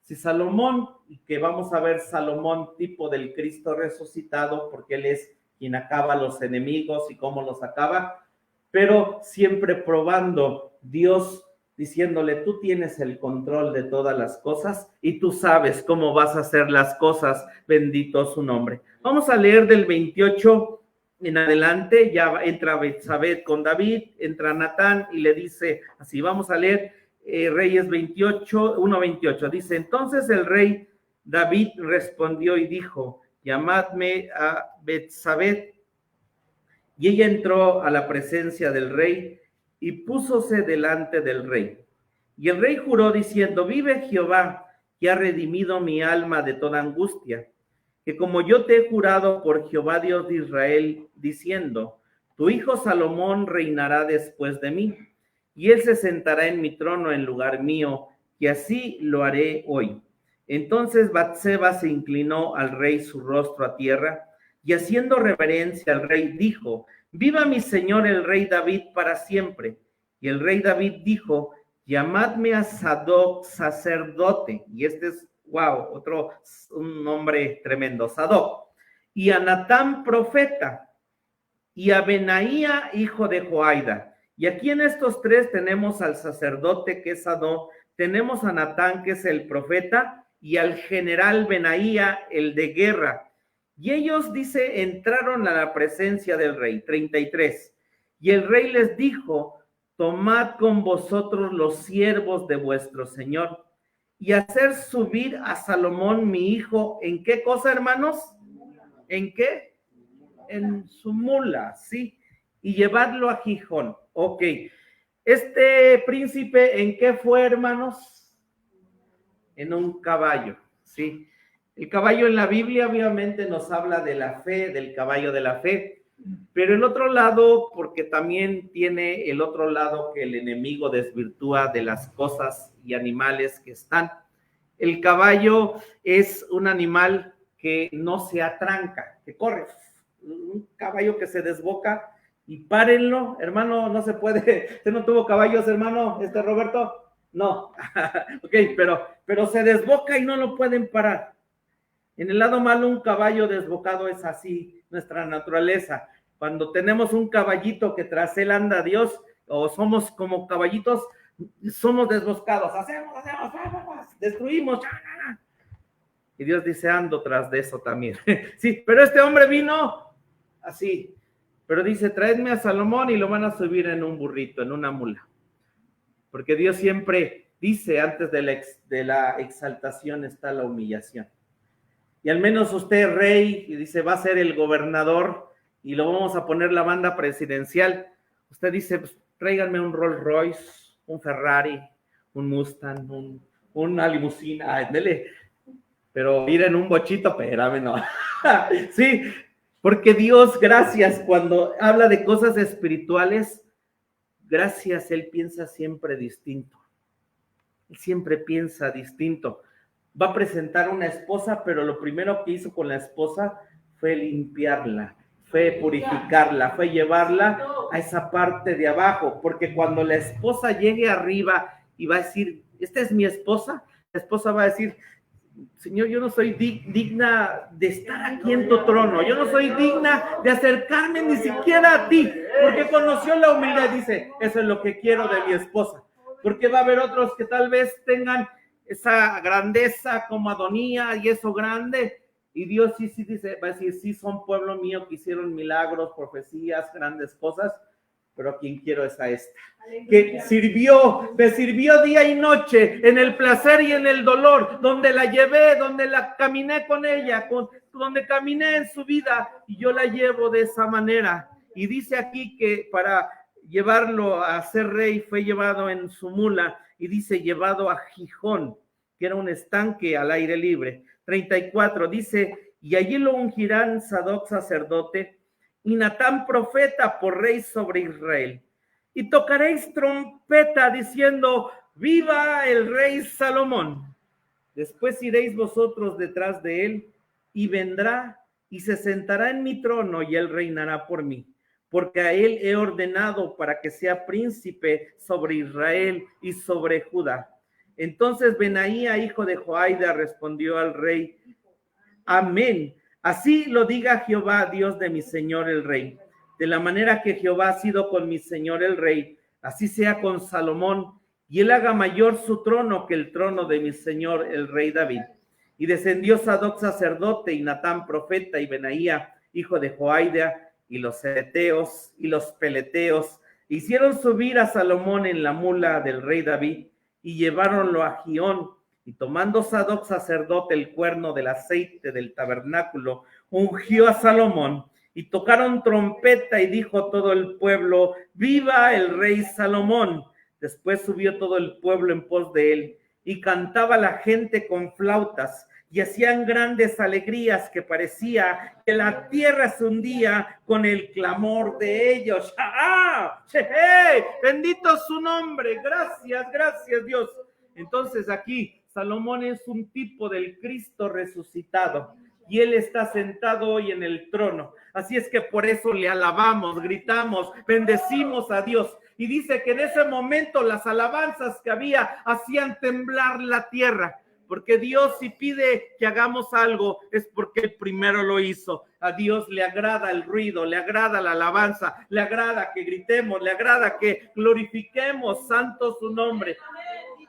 si Salomón, y que vamos a ver Salomón tipo del Cristo resucitado, porque él es quien acaba a los enemigos y cómo los acaba, pero siempre probando, Dios diciéndole: tú tienes el control de todas las cosas y tú sabes cómo vas a hacer las cosas, bendito su nombre. Vamos a leer del 28 en adelante. Ya entra Betsabé con David, entra Natán y le dice así, vamos a leer Reyes 28, 1:28, dice: entonces el rey David respondió y dijo: llamadme a Betsabé. Y ella entró a la presencia del rey y púsose delante del rey. Y el rey juró diciendo: vive Jehová, que ha redimido mi alma de toda angustia, que como yo te he jurado por Jehová Dios de Israel, diciendo: tu hijo Salomón reinará después de mí, y él se sentará en mi trono en lugar mío, y así lo haré hoy. Entonces Batseba se inclinó al rey su rostro a tierra, y haciendo reverencia al rey dijo: viva mi señor el rey David para siempre. Y el rey David dijo: llamadme a Sadoc sacerdote. Y este es, wow, un nombre tremendo, Sadoc. Y a Natán profeta. Y a Benaía hijo de Joaida. Y aquí en estos tres tenemos al sacerdote, que es Sadoc, tenemos a Natán, que es el profeta, y al general Benaía, el de guerra. Y ellos, dice, entraron a la presencia del rey. 33. Y el rey les dijo: tomad con vosotros los siervos de vuestro señor, y hacer subir a Salomón mi hijo. ¿En qué cosa, hermanos? ¿En qué? En su mula, ¿sí? Y llevadlo a Gijón. Ok. Este príncipe, ¿en qué fue, hermanos? En un caballo, ¿sí? El caballo en la Biblia obviamente nos habla de la fe, del caballo de la fe, pero el otro lado, porque también tiene el otro lado que el enemigo desvirtúa de las cosas y animales que están. El caballo es un animal que no se atranca, que corre. Un caballo que se desboca, y párenlo, hermano, no se puede. ¿Usted no tuvo caballos, hermano, Roberto? No. Ok, pero se desboca y no lo pueden parar. En el lado malo, un caballo desbocado es así, nuestra naturaleza. Cuando tenemos un caballito que tras él anda Dios, o somos como caballitos, somos desbocados, hacemos, destruimos. Y Dios dice: ando tras de eso también. Sí, pero este hombre vino así, pero dice: traedme a Salomón, y lo van a subir en un burrito, en una mula. Porque Dios siempre dice: antes de la exaltación está la humillación. Y al menos usted, rey, y dice: va a ser el gobernador y lo vamos a poner la banda presidencial. Usted dice: pues tráiganme un Rolls Royce, un Ferrari, un Mustang, una limusina, dele. pero ir en un bochito, espérame, no. Sí, porque Dios, gracias, cuando habla de cosas espirituales, gracias, Él piensa siempre distinto. Él siempre piensa distinto. Va a presentar una esposa, pero lo primero que hizo con la esposa fue limpiarla, fue purificarla, fue llevarla a esa parte de abajo, porque cuando la esposa llegue arriba y va a decir, esta es mi esposa, la esposa va a decir, Señor, yo no soy digna de estar aquí en tu trono, yo no soy digna de acercarme ni siquiera a ti, porque conoció la humildad, dice, eso es lo que quiero de mi esposa, porque va a haber otros que tal vez tengan esa grandeza como Adonía y eso grande, y Dios sí dice, va a decir, sí son pueblo mío que hicieron milagros, profecías, grandes cosas, pero a quien quiero es a esta, que me sirvió día y noche, en el placer y en el dolor, donde la llevé, donde la caminé con ella, donde caminé en su vida, y yo la llevo de esa manera. Y dice aquí que para llevarlo a ser rey fue llevado en su mula, y dice llevado a Gijón, que era un estanque al aire libre. 34, dice, y allí lo ungirán Sadoc sacerdote, y Natán profeta por rey sobre Israel. Y tocaréis trompeta diciendo, viva el rey Salomón. Después iréis vosotros detrás de él, y vendrá y se sentará en mi trono, y él reinará por mí, porque a él he ordenado para que sea príncipe sobre Israel y sobre Judá. Entonces Benaía, hijo de Joaida, respondió al rey, amén. Así lo diga Jehová, Dios de mi señor el rey. De la manera que Jehová ha sido con mi señor el rey, así sea con Salomón, y él haga mayor su trono que el trono de mi señor el rey David. Y descendió Sadoc sacerdote, y Natán profeta, y Benaía, hijo de Joaida, y los eteos y los peleteos, hicieron subir a Salomón en la mula del rey David, y lleváronlo a Gihón. Y tomando Sadoc sacerdote el cuerno del aceite del tabernáculo, ungió a Salomón, y tocaron trompeta, y dijo todo el pueblo, viva el rey Salomón. Después subió todo el pueblo en pos de él, y cantaba la gente con flautas, y hacían grandes alegrías, que parecía que la tierra se hundía con el clamor de ellos. ¡Ah! Bendito su nombre, gracias Dios. Entonces aquí Salomón es un tipo del Cristo resucitado, y él está sentado hoy en el trono. Así es que por eso le alabamos, gritamos, bendecimos a Dios. Y dice que en ese momento las alabanzas que había hacían temblar la tierra, porque Dios, si pide que hagamos algo, es porque Él primero lo hizo. A Dios le agrada el ruido, le agrada la alabanza, le agrada que gritemos, le agrada que glorifiquemos santo su nombre.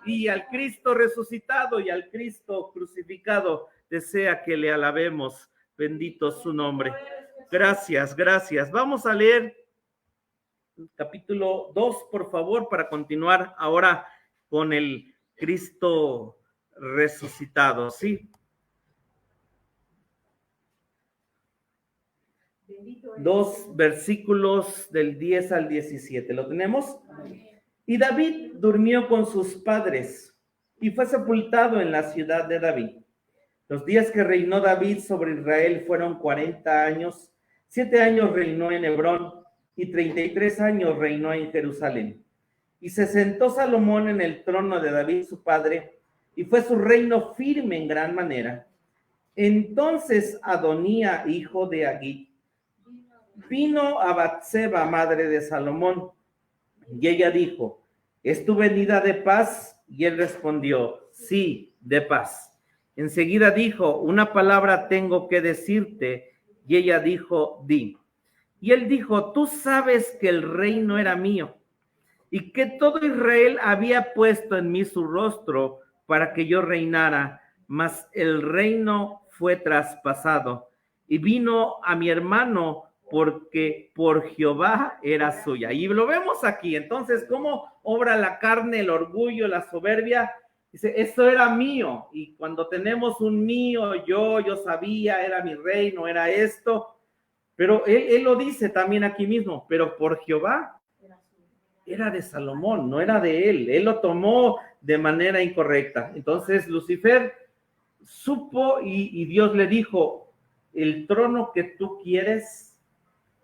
Y al Cristo resucitado y al Cristo crucificado desea que le alabemos. Bendito su nombre. Gracias. Vamos a leer capítulo 2, por favor, para continuar ahora con el Cristo resucitado, ¿sí? 2 versículos del 10 al 17. ¿Lo tenemos? Y David durmió con sus padres y fue sepultado en la ciudad de David. Los días que reinó David sobre Israel fueron 40 años. 7 años reinó en Hebrón y 33 años reinó en Jerusalén. Y se sentó Salomón en el trono de David su padre, y fue su reino firme en gran manera. Entonces Adonía, hijo de Agit, vino a Batseba, madre de Salomón, y ella dijo, ¿es tu venida de paz? Y él respondió, sí, de paz. Enseguida dijo, una palabra tengo que decirte, y ella dijo, di. Y él dijo, tú sabes que el reino era mío, y que todo Israel había puesto en mí su rostro para que yo reinara, mas el reino fue traspasado, y vino a mi hermano, porque por Jehová era suya. Y lo vemos aquí. Entonces, ¿cómo obra la carne, el orgullo, la soberbia? Dice, eso era mío. Y cuando tenemos un mío, yo sabía, era mi reino, era esto. Pero él lo dice también aquí mismo, pero por Jehová era de Salomón, no era de él. Él lo tomó de manera incorrecta. Entonces, Lucifer supo y Dios le dijo, el trono que tú quieres,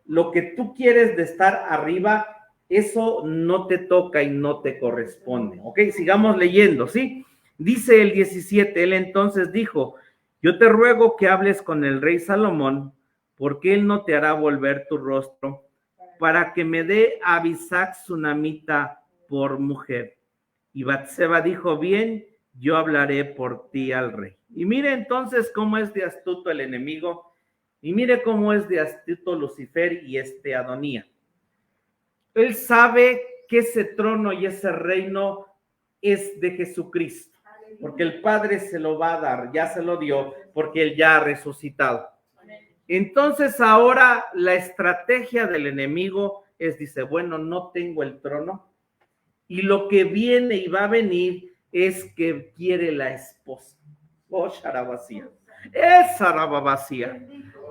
lo que tú quieres de estar arriba, eso no te toca y no te corresponde. Ok, sigamos leyendo, ¿sí? Dice el 17, él entonces dijo, yo te ruego que hables con el rey Salomón, porque él no te hará volver tu rostro, para que me dé a Abisac sunamita por mujer. Y Batseba dijo, bien, yo hablaré por ti al rey. Y mire entonces cómo es de astuto el enemigo, y mire cómo es de astuto Lucifer y Adonía. Él sabe que ese trono y ese reino es de Jesucristo, porque el Padre se lo va a dar, ya se lo dio, porque él ya ha resucitado. Entonces ahora la estrategia del enemigo es, dice, bueno, no tengo el trono, y lo que viene y va a venir es que quiere la esposa. Oh, Sharabasía. Es Sharabasía.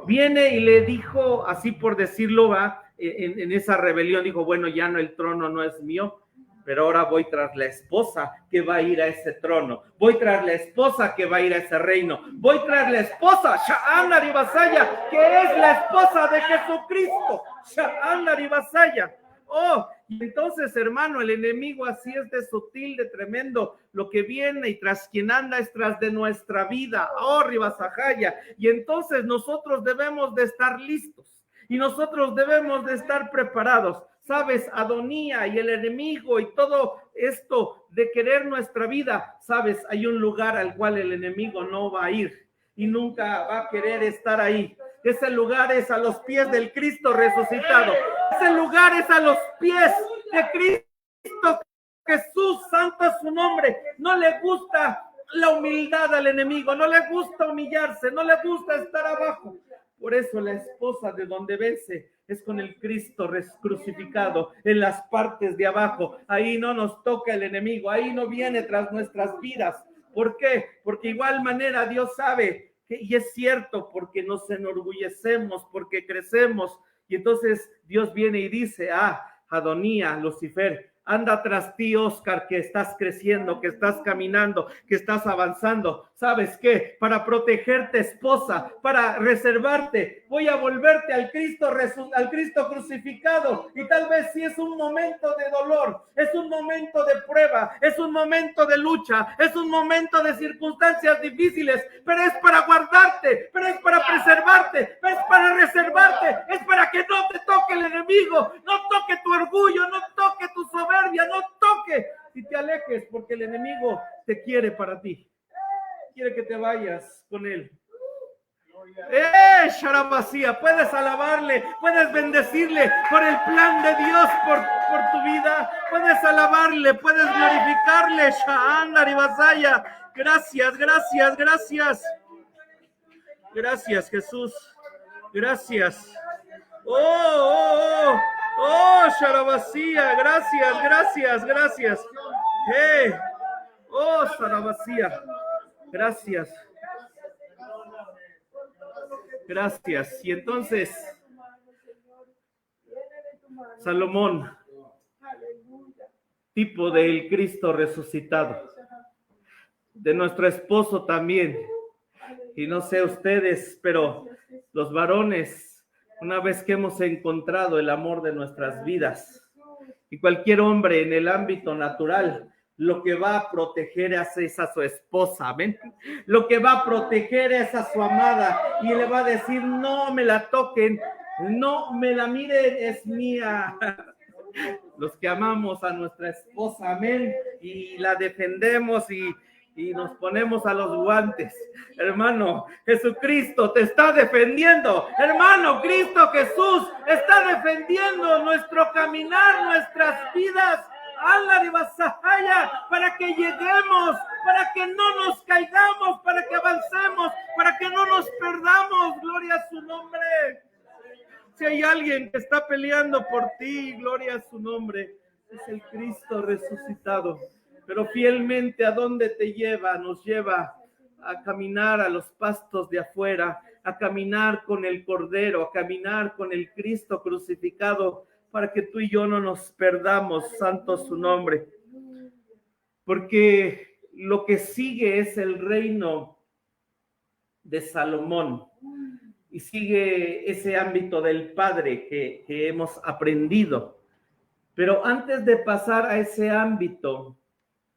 Viene y le dijo, así por decirlo, va, en esa rebelión, dijo, bueno, ya no, el trono no es mío, pero ahora voy tras la esposa que va a ir a ese trono, voy tras la esposa que va a ir a ese reino, voy tras la esposa, Sha'anar y Basaya, que es la esposa de Jesucristo, Sha'anar y Basaya. Oh, y entonces, hermano, el enemigo así es de sutil, de tremendo. Lo que viene y tras quien anda es tras de nuestra vida. Oh, Ribasajaya. Y entonces nosotros debemos de estar listos y nosotros debemos de estar preparados. Sabes, Adonía y el enemigo y todo esto de querer nuestra vida, sabes, hay un lugar al cual el enemigo no va a ir y nunca va a querer estar ahí. Ese lugar es a los pies del Cristo resucitado. Ese lugar es a los pies de Cristo Jesús, santo es su nombre. No le gusta la humildad al enemigo, no le gusta humillarse, no le gusta estar abajo. Por eso la esposa de donde vence es con el Cristo crucificado en las partes de abajo. Ahí no nos toca el enemigo, ahí no viene tras nuestras vidas. ¿Por qué? Porque igual manera Dios sabe que, y es cierto, porque nos enorgullecemos, porque crecemos, y entonces Dios viene y dice, Adonía, Lucifer, anda tras ti, Oscar, que estás creciendo, que estás caminando, que estás avanzando. ¿Sabes qué? Para protegerte, esposa, para reservarte, voy a volverte al Cristo crucificado. Y tal vez si es un momento de dolor, es un momento de prueba, es un momento de lucha, es un momento de circunstancias difíciles, pero es para guardarte, pero es para preservarte, es para reservarte, es para que no te toque el enemigo, no toque tu orgullo, no toque tu soberbia, no toque y te alejes, porque el enemigo te quiere para ti. Quiere que te vayas con él. Sharabasía, puedes alabarle, puedes bendecirle por el plan de Dios por tu vida, puedes alabarle, puedes glorificarle. Sha'anar y Basaya. Gracias, gracias, gracias. Gracias, Jesús. Gracias. Oh, Sharabasía. Gracias, gracias, gracias. Oh, Sharabasía. Gracias. Gracias. Y entonces, Salomón, tipo del Cristo resucitado, de nuestro esposo también. Y no sé ustedes, pero los varones, una vez que hemos encontrado el amor de nuestras vidas, y cualquier hombre en el ámbito natural, lo que va a proteger es a su esposa, ¿ven? Lo que va a proteger es a su amada y le va a decir, no me la toquen, no me la miren, es mía. Los que amamos a nuestra esposa, amén, y la defendemos y nos ponemos a los guantes. Hermano, Jesucristo te está defendiendo. Hermano, Cristo Jesús está defendiendo nuestro caminar, nuestras vidas. Para que lleguemos, para que no nos caigamos, para que avancemos, para que no nos perdamos. Gloria a su nombre. Si hay alguien que está peleando por ti, gloria a su nombre, es el Cristo resucitado. Pero fielmente, ¿a dónde te lleva? Nos lleva a caminar a los pastos de afuera, a caminar con el Cordero, a caminar con el Cristo crucificado, para que tú y yo no nos perdamos, santo su nombre. Porque lo que sigue es el reino de Salomón. Y sigue ese ámbito del Padre que hemos aprendido. Pero antes de pasar a ese ámbito,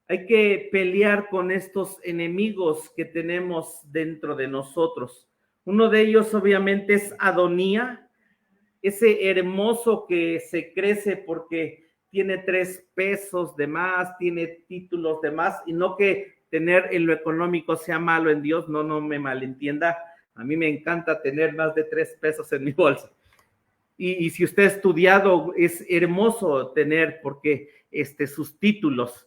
hay que pelear con estos enemigos que tenemos dentro de nosotros. Uno de ellos obviamente es Adonía, ese hermoso que se crece porque tiene 3 pesos de más, tiene títulos de más, y no que tener en lo económico sea malo en Dios, no me malentienda. A mí me encanta tener más de 3 pesos en mi bolsa. Y si usted ha estudiado, es hermoso tener porque sus títulos,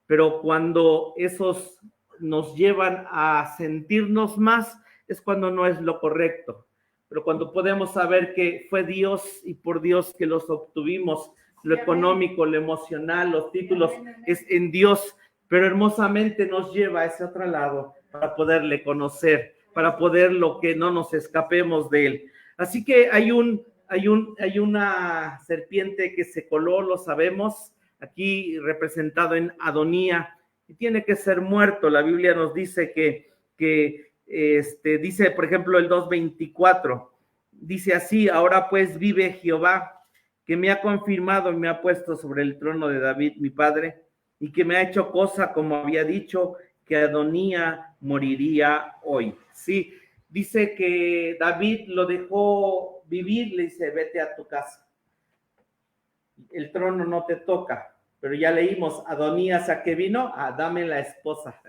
pero cuando esos nos llevan a sentirnos más, es cuando no es lo correcto. Pero cuando podemos saber que fue Dios y por Dios que los obtuvimos, lo económico, lo emocional, los títulos, es en Dios, pero hermosamente nos lleva a ese otro lado para poderle conocer, para poder lo que no nos escapemos de él. Así que hay una serpiente que se coló, lo sabemos, aquí representado en Adonía, y tiene que ser muerto. La Biblia nos dice dice, por ejemplo, el 2:24, dice así: ahora pues vive Jehová, que me ha confirmado y me ha puesto sobre el trono de David, mi padre, y que me ha hecho cosa como había dicho, que Adonía moriría hoy. Sí, dice que David lo dejó vivir, le dice: vete a tu casa, el trono no te toca. Pero ya leímos, Adonías, ¿a qué vino? Dame la esposa,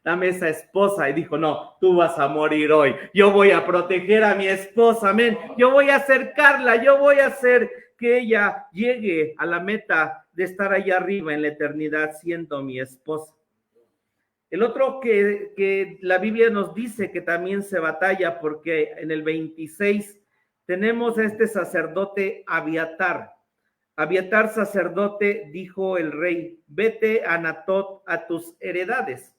dame esa esposa. Y dijo: no, tú vas a morir hoy, yo voy a proteger a mi esposa, amén, yo voy a acercarla, yo voy a hacer que ella llegue a la meta de estar allá arriba en la eternidad siendo mi esposa. El otro que la Biblia nos dice que también se batalla, porque en el 26 tenemos a este sacerdote Abiatar. Abiatar, sacerdote, dijo el rey: vete a Anatot a tus heredades,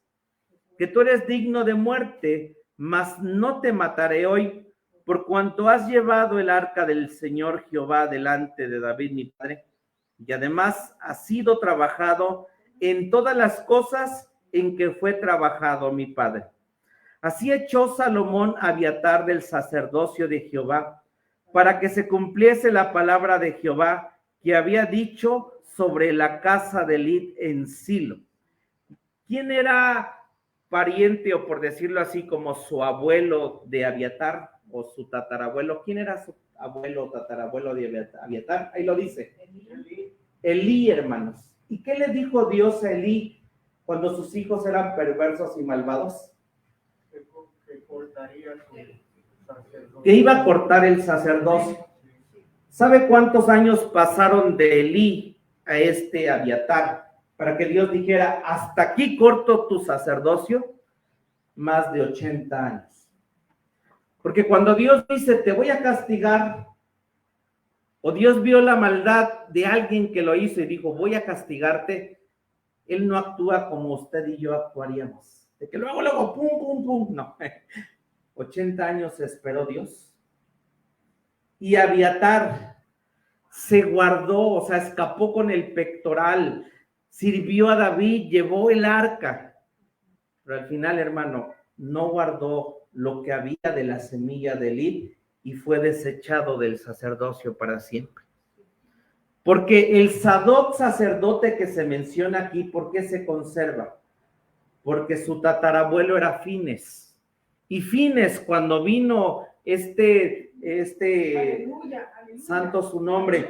que tú eres digno de muerte, mas no te mataré hoy, por cuanto has llevado el arca del Señor Jehová delante de David mi padre, y además has sido trabajado en todas las cosas en que fue trabajado mi padre. Así echó Salomón a Abiatar del sacerdocio de Jehová, para que se cumpliese la palabra de Jehová que había dicho sobre la casa de Elí en Silo. ¿Quién era pariente, o por decirlo así, como su abuelo de Abiatar, o su tatarabuelo? ¿Quién era su abuelo o tatarabuelo de Abiatar? Ahí lo dice. Elí, hermanos. ¿Y qué le dijo Dios a Elí cuando sus hijos eran perversos y malvados? Que iba a cortar el sacerdocio. ¿Sabe cuántos años pasaron de Elí a Abiatar para que Dios dijera: hasta aquí corto tu sacerdocio? Más de 80 años. Porque cuando Dios dice: te voy a castigar, o Dios vio la maldad de alguien que lo hizo y dijo: voy a castigarte, Él no actúa como usted y yo actuaríamos, de que luego, pum, no. 80 años esperó Dios. Y Abiatar se guardó, o sea, escapó con el pectoral, sirvió a David, llevó el arca, pero al final, hermano, no guardó lo que había de la semilla de Elí y fue desechado del sacerdocio para siempre. Porque el Sadoc, sacerdote que se menciona aquí, ¿por qué se conserva? Porque su tatarabuelo era Fines, y Fines, cuando vino aleluya, santo su nombre,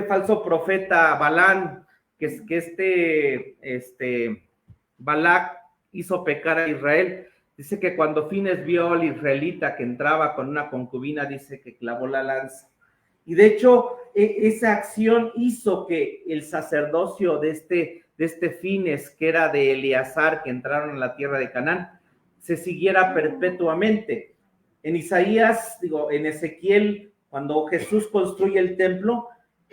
falso profeta Balán, que Balac hizo pecar a Israel, dice que cuando Fines vio al israelita que entraba con una concubina, dice que clavó la lanza. Y de hecho, esa acción hizo que el sacerdocio de este Fines, que era de Eleazar, que entraron a la tierra de Canaán, se siguiera perpetuamente. En Isaías, en Ezequiel, cuando Jesús construye el templo,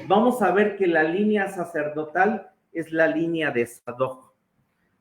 vamos a ver que la línea sacerdotal es la línea de Sadoc.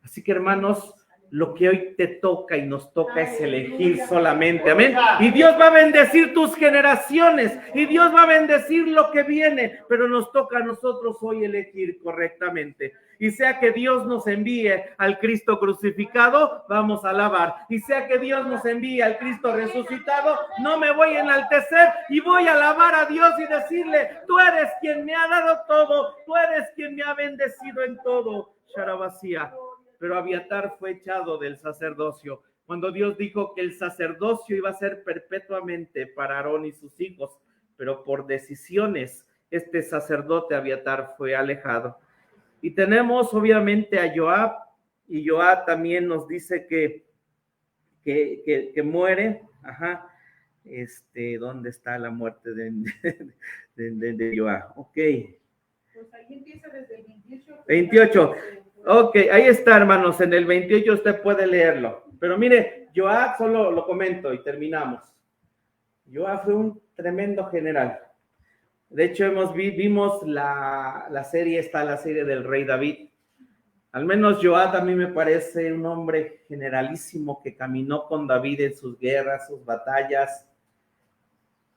Así que, hermanos, lo que hoy te toca y nos toca es elegir solamente, amén. Y Dios va a bendecir tus generaciones, y Dios va a bendecir lo que viene, pero nos toca a nosotros hoy elegir correctamente. Y sea que Dios nos envíe al Cristo crucificado, vamos a alabar. Y sea que Dios nos envíe al Cristo resucitado, no me voy a enaltecer y voy a alabar a Dios y decirle, tú eres quien me ha dado todo, tú eres quien me ha bendecido en todo. Sharabasía. Pero Abiatar fue echado del sacerdocio. Cuando Dios dijo que el sacerdocio iba a ser perpetuamente para Aarón y sus hijos, pero por decisiones, este sacerdote Abiatar fue alejado. Y tenemos obviamente a Joab, y Joab también nos dice que muere. Ajá. ¿Dónde está la muerte de Joab? Ok. Pues ahí empieza desde el 28. 28. Ok, ahí está, hermanos, en el 28 usted puede leerlo. Pero mire, Joab, solo lo comento y terminamos. Joab fue un tremendo general. De hecho, vimos la serie, la serie del rey David. Al menos Joab a mí me parece un hombre generalísimo que caminó con David en sus guerras, sus batallas.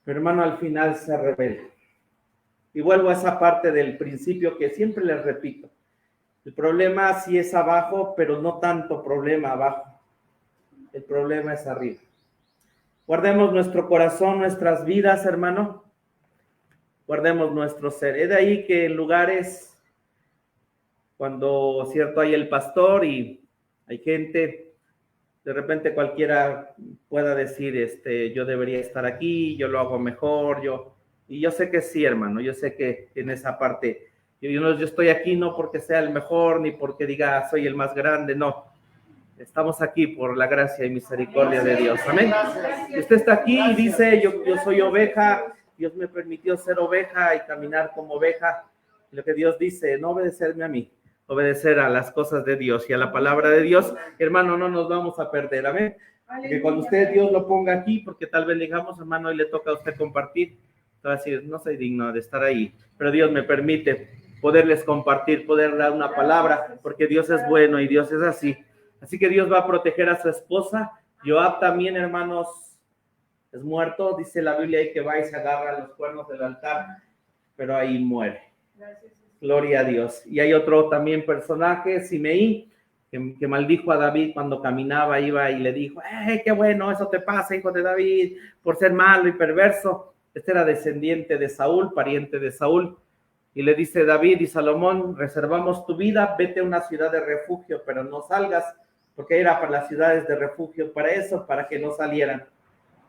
Pero hermano, al final se rebela. Y vuelvo a esa parte del principio que siempre les repito. El problema sí es abajo, pero no tanto problema abajo. El problema es arriba. Guardemos nuestro corazón, nuestras vidas, hermano. Guardemos nuestro ser. Es de ahí que en lugares, cuando, cierto, hay el pastor y hay gente, de repente cualquiera pueda decir, yo debería estar aquí, yo lo hago mejor, y yo sé que sí, hermano, yo sé que en esa parte, yo estoy aquí no porque sea el mejor, ni porque diga soy el más grande, no. Estamos aquí por la gracia y misericordia de Dios. Amén. Y usted está aquí y dice, yo soy oveja, Dios me permitió ser oveja y caminar como oveja. Lo que Dios dice, no obedecerme a mí, obedecer a las cosas de Dios y a la palabra de Dios. Hermano, no nos vamos a perder. Amén. Que cuando usted Dios lo ponga aquí, porque tal vez digamos, hermano, hoy le toca a usted compartir, te va a decir, no soy digno de estar ahí, pero Dios me permite poderles compartir, poder dar una palabra, porque Dios es bueno y Dios es así. Así que Dios va a proteger a su esposa. Joab también, hermanos, es muerto. Dice la Biblia ahí que va y se agarra los cuernos del altar, pero ahí muere. Gloria a Dios. Y hay otro también personaje, Simeí, que maldijo a David cuando caminaba, iba y le dijo, qué bueno, eso te pasa, hijo de David, por ser malo y perverso. Este era descendiente de Saúl, pariente de Saúl. Y le dice David y Salomón, reservamos tu vida, vete a una ciudad de refugio, pero no salgas, porque era para las ciudades de refugio, para eso, para que no salieran.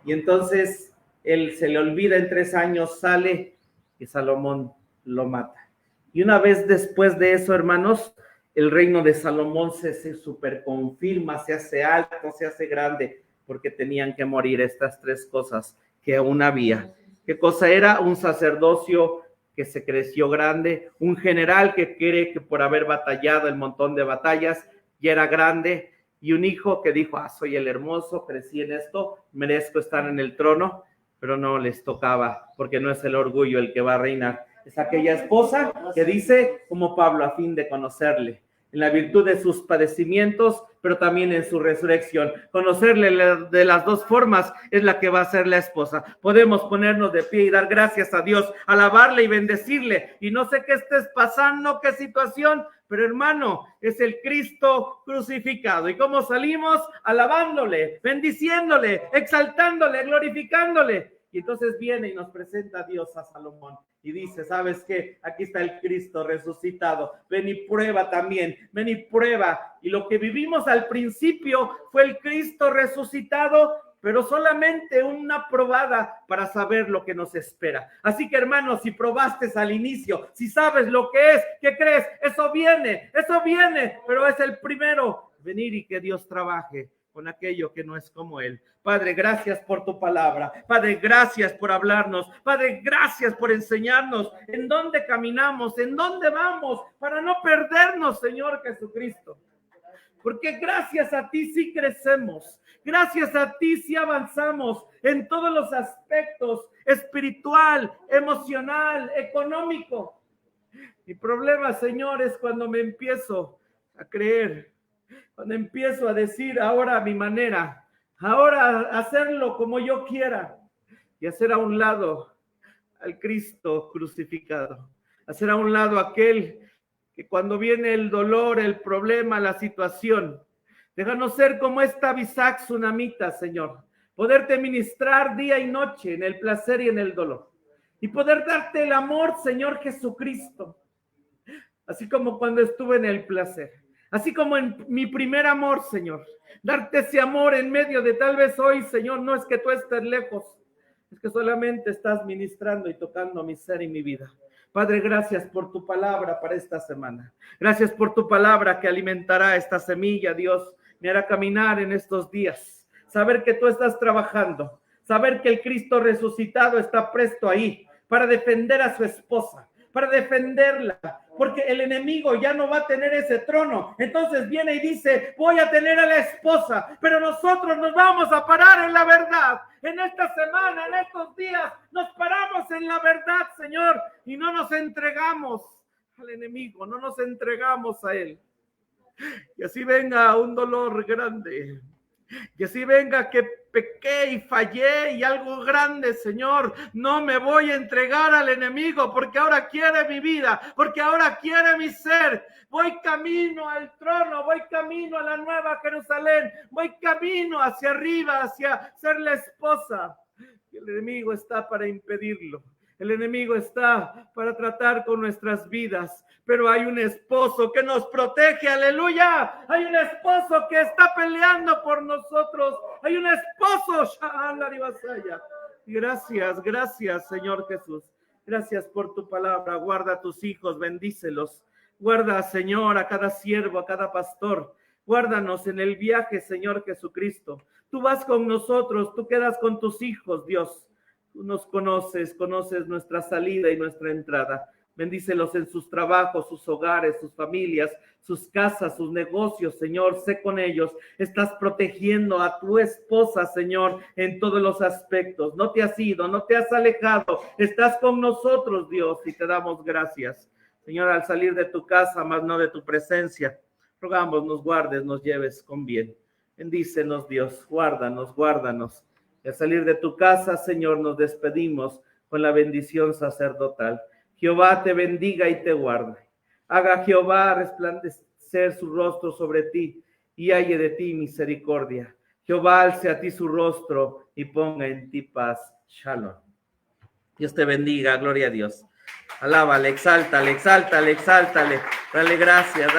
Y entonces él se le olvida, en 3 años sale y Salomón lo mata. Y una vez después de eso, hermanos, el reino de Salomón se superconfirma, se hace alto, se hace grande, porque tenían que morir estas 3 cosas que aún había. ¿Qué cosa era? Un sacerdocio que se creció grande, un general que cree que por haber batallado el montón de batallas ya era grande, y un hijo que dijo, soy el hermoso, crecí en esto, merezco estar en el trono, pero no les tocaba, porque no es el orgullo el que va a reinar, es aquella esposa que dice, como Pablo, a fin de conocerle, en la virtud de sus padecimientos, pero también en su resurrección. Conocerle de las 2 formas es la que va a ser la esposa. Podemos ponernos de pie y dar gracias a Dios, alabarle y bendecirle. Y no sé qué estés pasando, qué situación, pero hermano, es el Cristo crucificado. ¿Y cómo salimos? Alabándole, bendiciéndole, exaltándole, glorificándole. Y entonces viene y nos presenta a Dios a Salomón. Y dice, ¿sabes qué? Aquí está el Cristo resucitado. Ven y prueba también. Ven y prueba. Y lo que vivimos al principio fue el Cristo resucitado, pero solamente una probada para saber lo que nos espera. Así que, hermanos, si probaste al inicio, si sabes lo que es, ¿qué crees? Eso viene, pero es el primero. Venir y que Dios trabaje con aquello que no es como Él. Padre, gracias por tu palabra. Padre, gracias por hablarnos. Padre, gracias por enseñarnos en dónde caminamos, en dónde vamos, para no perdernos, Señor Jesucristo. Porque gracias a ti sí crecemos, gracias a ti sí avanzamos en todos los aspectos, espiritual, emocional, económico. Mi problema, Señor, es cuando me empiezo a creer, cuando empiezo a decir ahora a mi manera, ahora hacerlo como yo quiera y hacer a un lado al Cristo crucificado, hacer a un lado aquel que cuando viene el dolor, el problema, la situación, déjanos ser como esta Abisac tsunamita, Señor, poderte ministrar día y noche en el placer y en el dolor, y poder darte el amor, Señor Jesucristo, así como cuando estuve en el placer, así como en mi primer amor, Señor, darte ese amor en medio de tal vez hoy, Señor, no es que tú estés lejos, es que solamente estás ministrando y tocando mi ser y mi vida. Padre, gracias por tu palabra para esta semana. Gracias por tu palabra que alimentará esta semilla, Dios. Me hará caminar en estos días. Saber que tú estás trabajando. Saber que el Cristo resucitado está presto ahí para defender a su esposa, para defenderla, porque el enemigo ya no va a tener ese trono. Entonces viene y dice, voy a tener a la esposa, pero nosotros nos vamos a parar en la verdad. En esta semana, en estos días, nos paramos en la verdad, Señor, y no nos entregamos al enemigo, no nos entregamos a él. Y así venga un dolor grande, y así venga que pequé y fallé y algo grande, Señor, no me voy a entregar al enemigo porque ahora quiere mi vida, porque ahora quiere mi ser. Voy camino al trono, voy camino a la nueva Jerusalén, voy camino hacia arriba, hacia ser la esposa. Y el enemigo está para impedirlo. El enemigo está para tratar con nuestras vidas, pero hay un esposo que nos protege, aleluya. Hay un esposo que está peleando por nosotros. Hay un esposo, y gracias, Señor Jesús. Gracias por tu palabra. Guarda a tus hijos, bendícelos. Guarda, Señor, a cada siervo, a cada pastor. Guárdanos en el viaje, Señor Jesucristo. Tú vas con nosotros, tú quedas con tus hijos, Dios. Tú nos conoces nuestra salida y nuestra entrada. Bendícelos en sus trabajos, sus hogares, sus familias, sus casas, sus negocios, Señor. Sé con ellos. Estás protegiendo a tu esposa, Señor, en todos los aspectos. No te has ido, no te has alejado. Estás con nosotros, Dios, y te damos gracias. Señor, al salir de tu casa, más no de tu presencia, rogamos nos guardes, nos lleves con bien. Bendícenos, Dios. Guárdanos, guárdanos. Y al salir de tu casa, Señor, nos despedimos con la bendición sacerdotal. Jehová te bendiga y te guarde. Haga Jehová resplandecer su rostro sobre ti y halle de ti misericordia. Jehová alce a ti su rostro y ponga en ti paz. Shalom. Dios te bendiga, gloria a Dios. Alábale, exáltale, exáltale, exáltale. Dale gracias.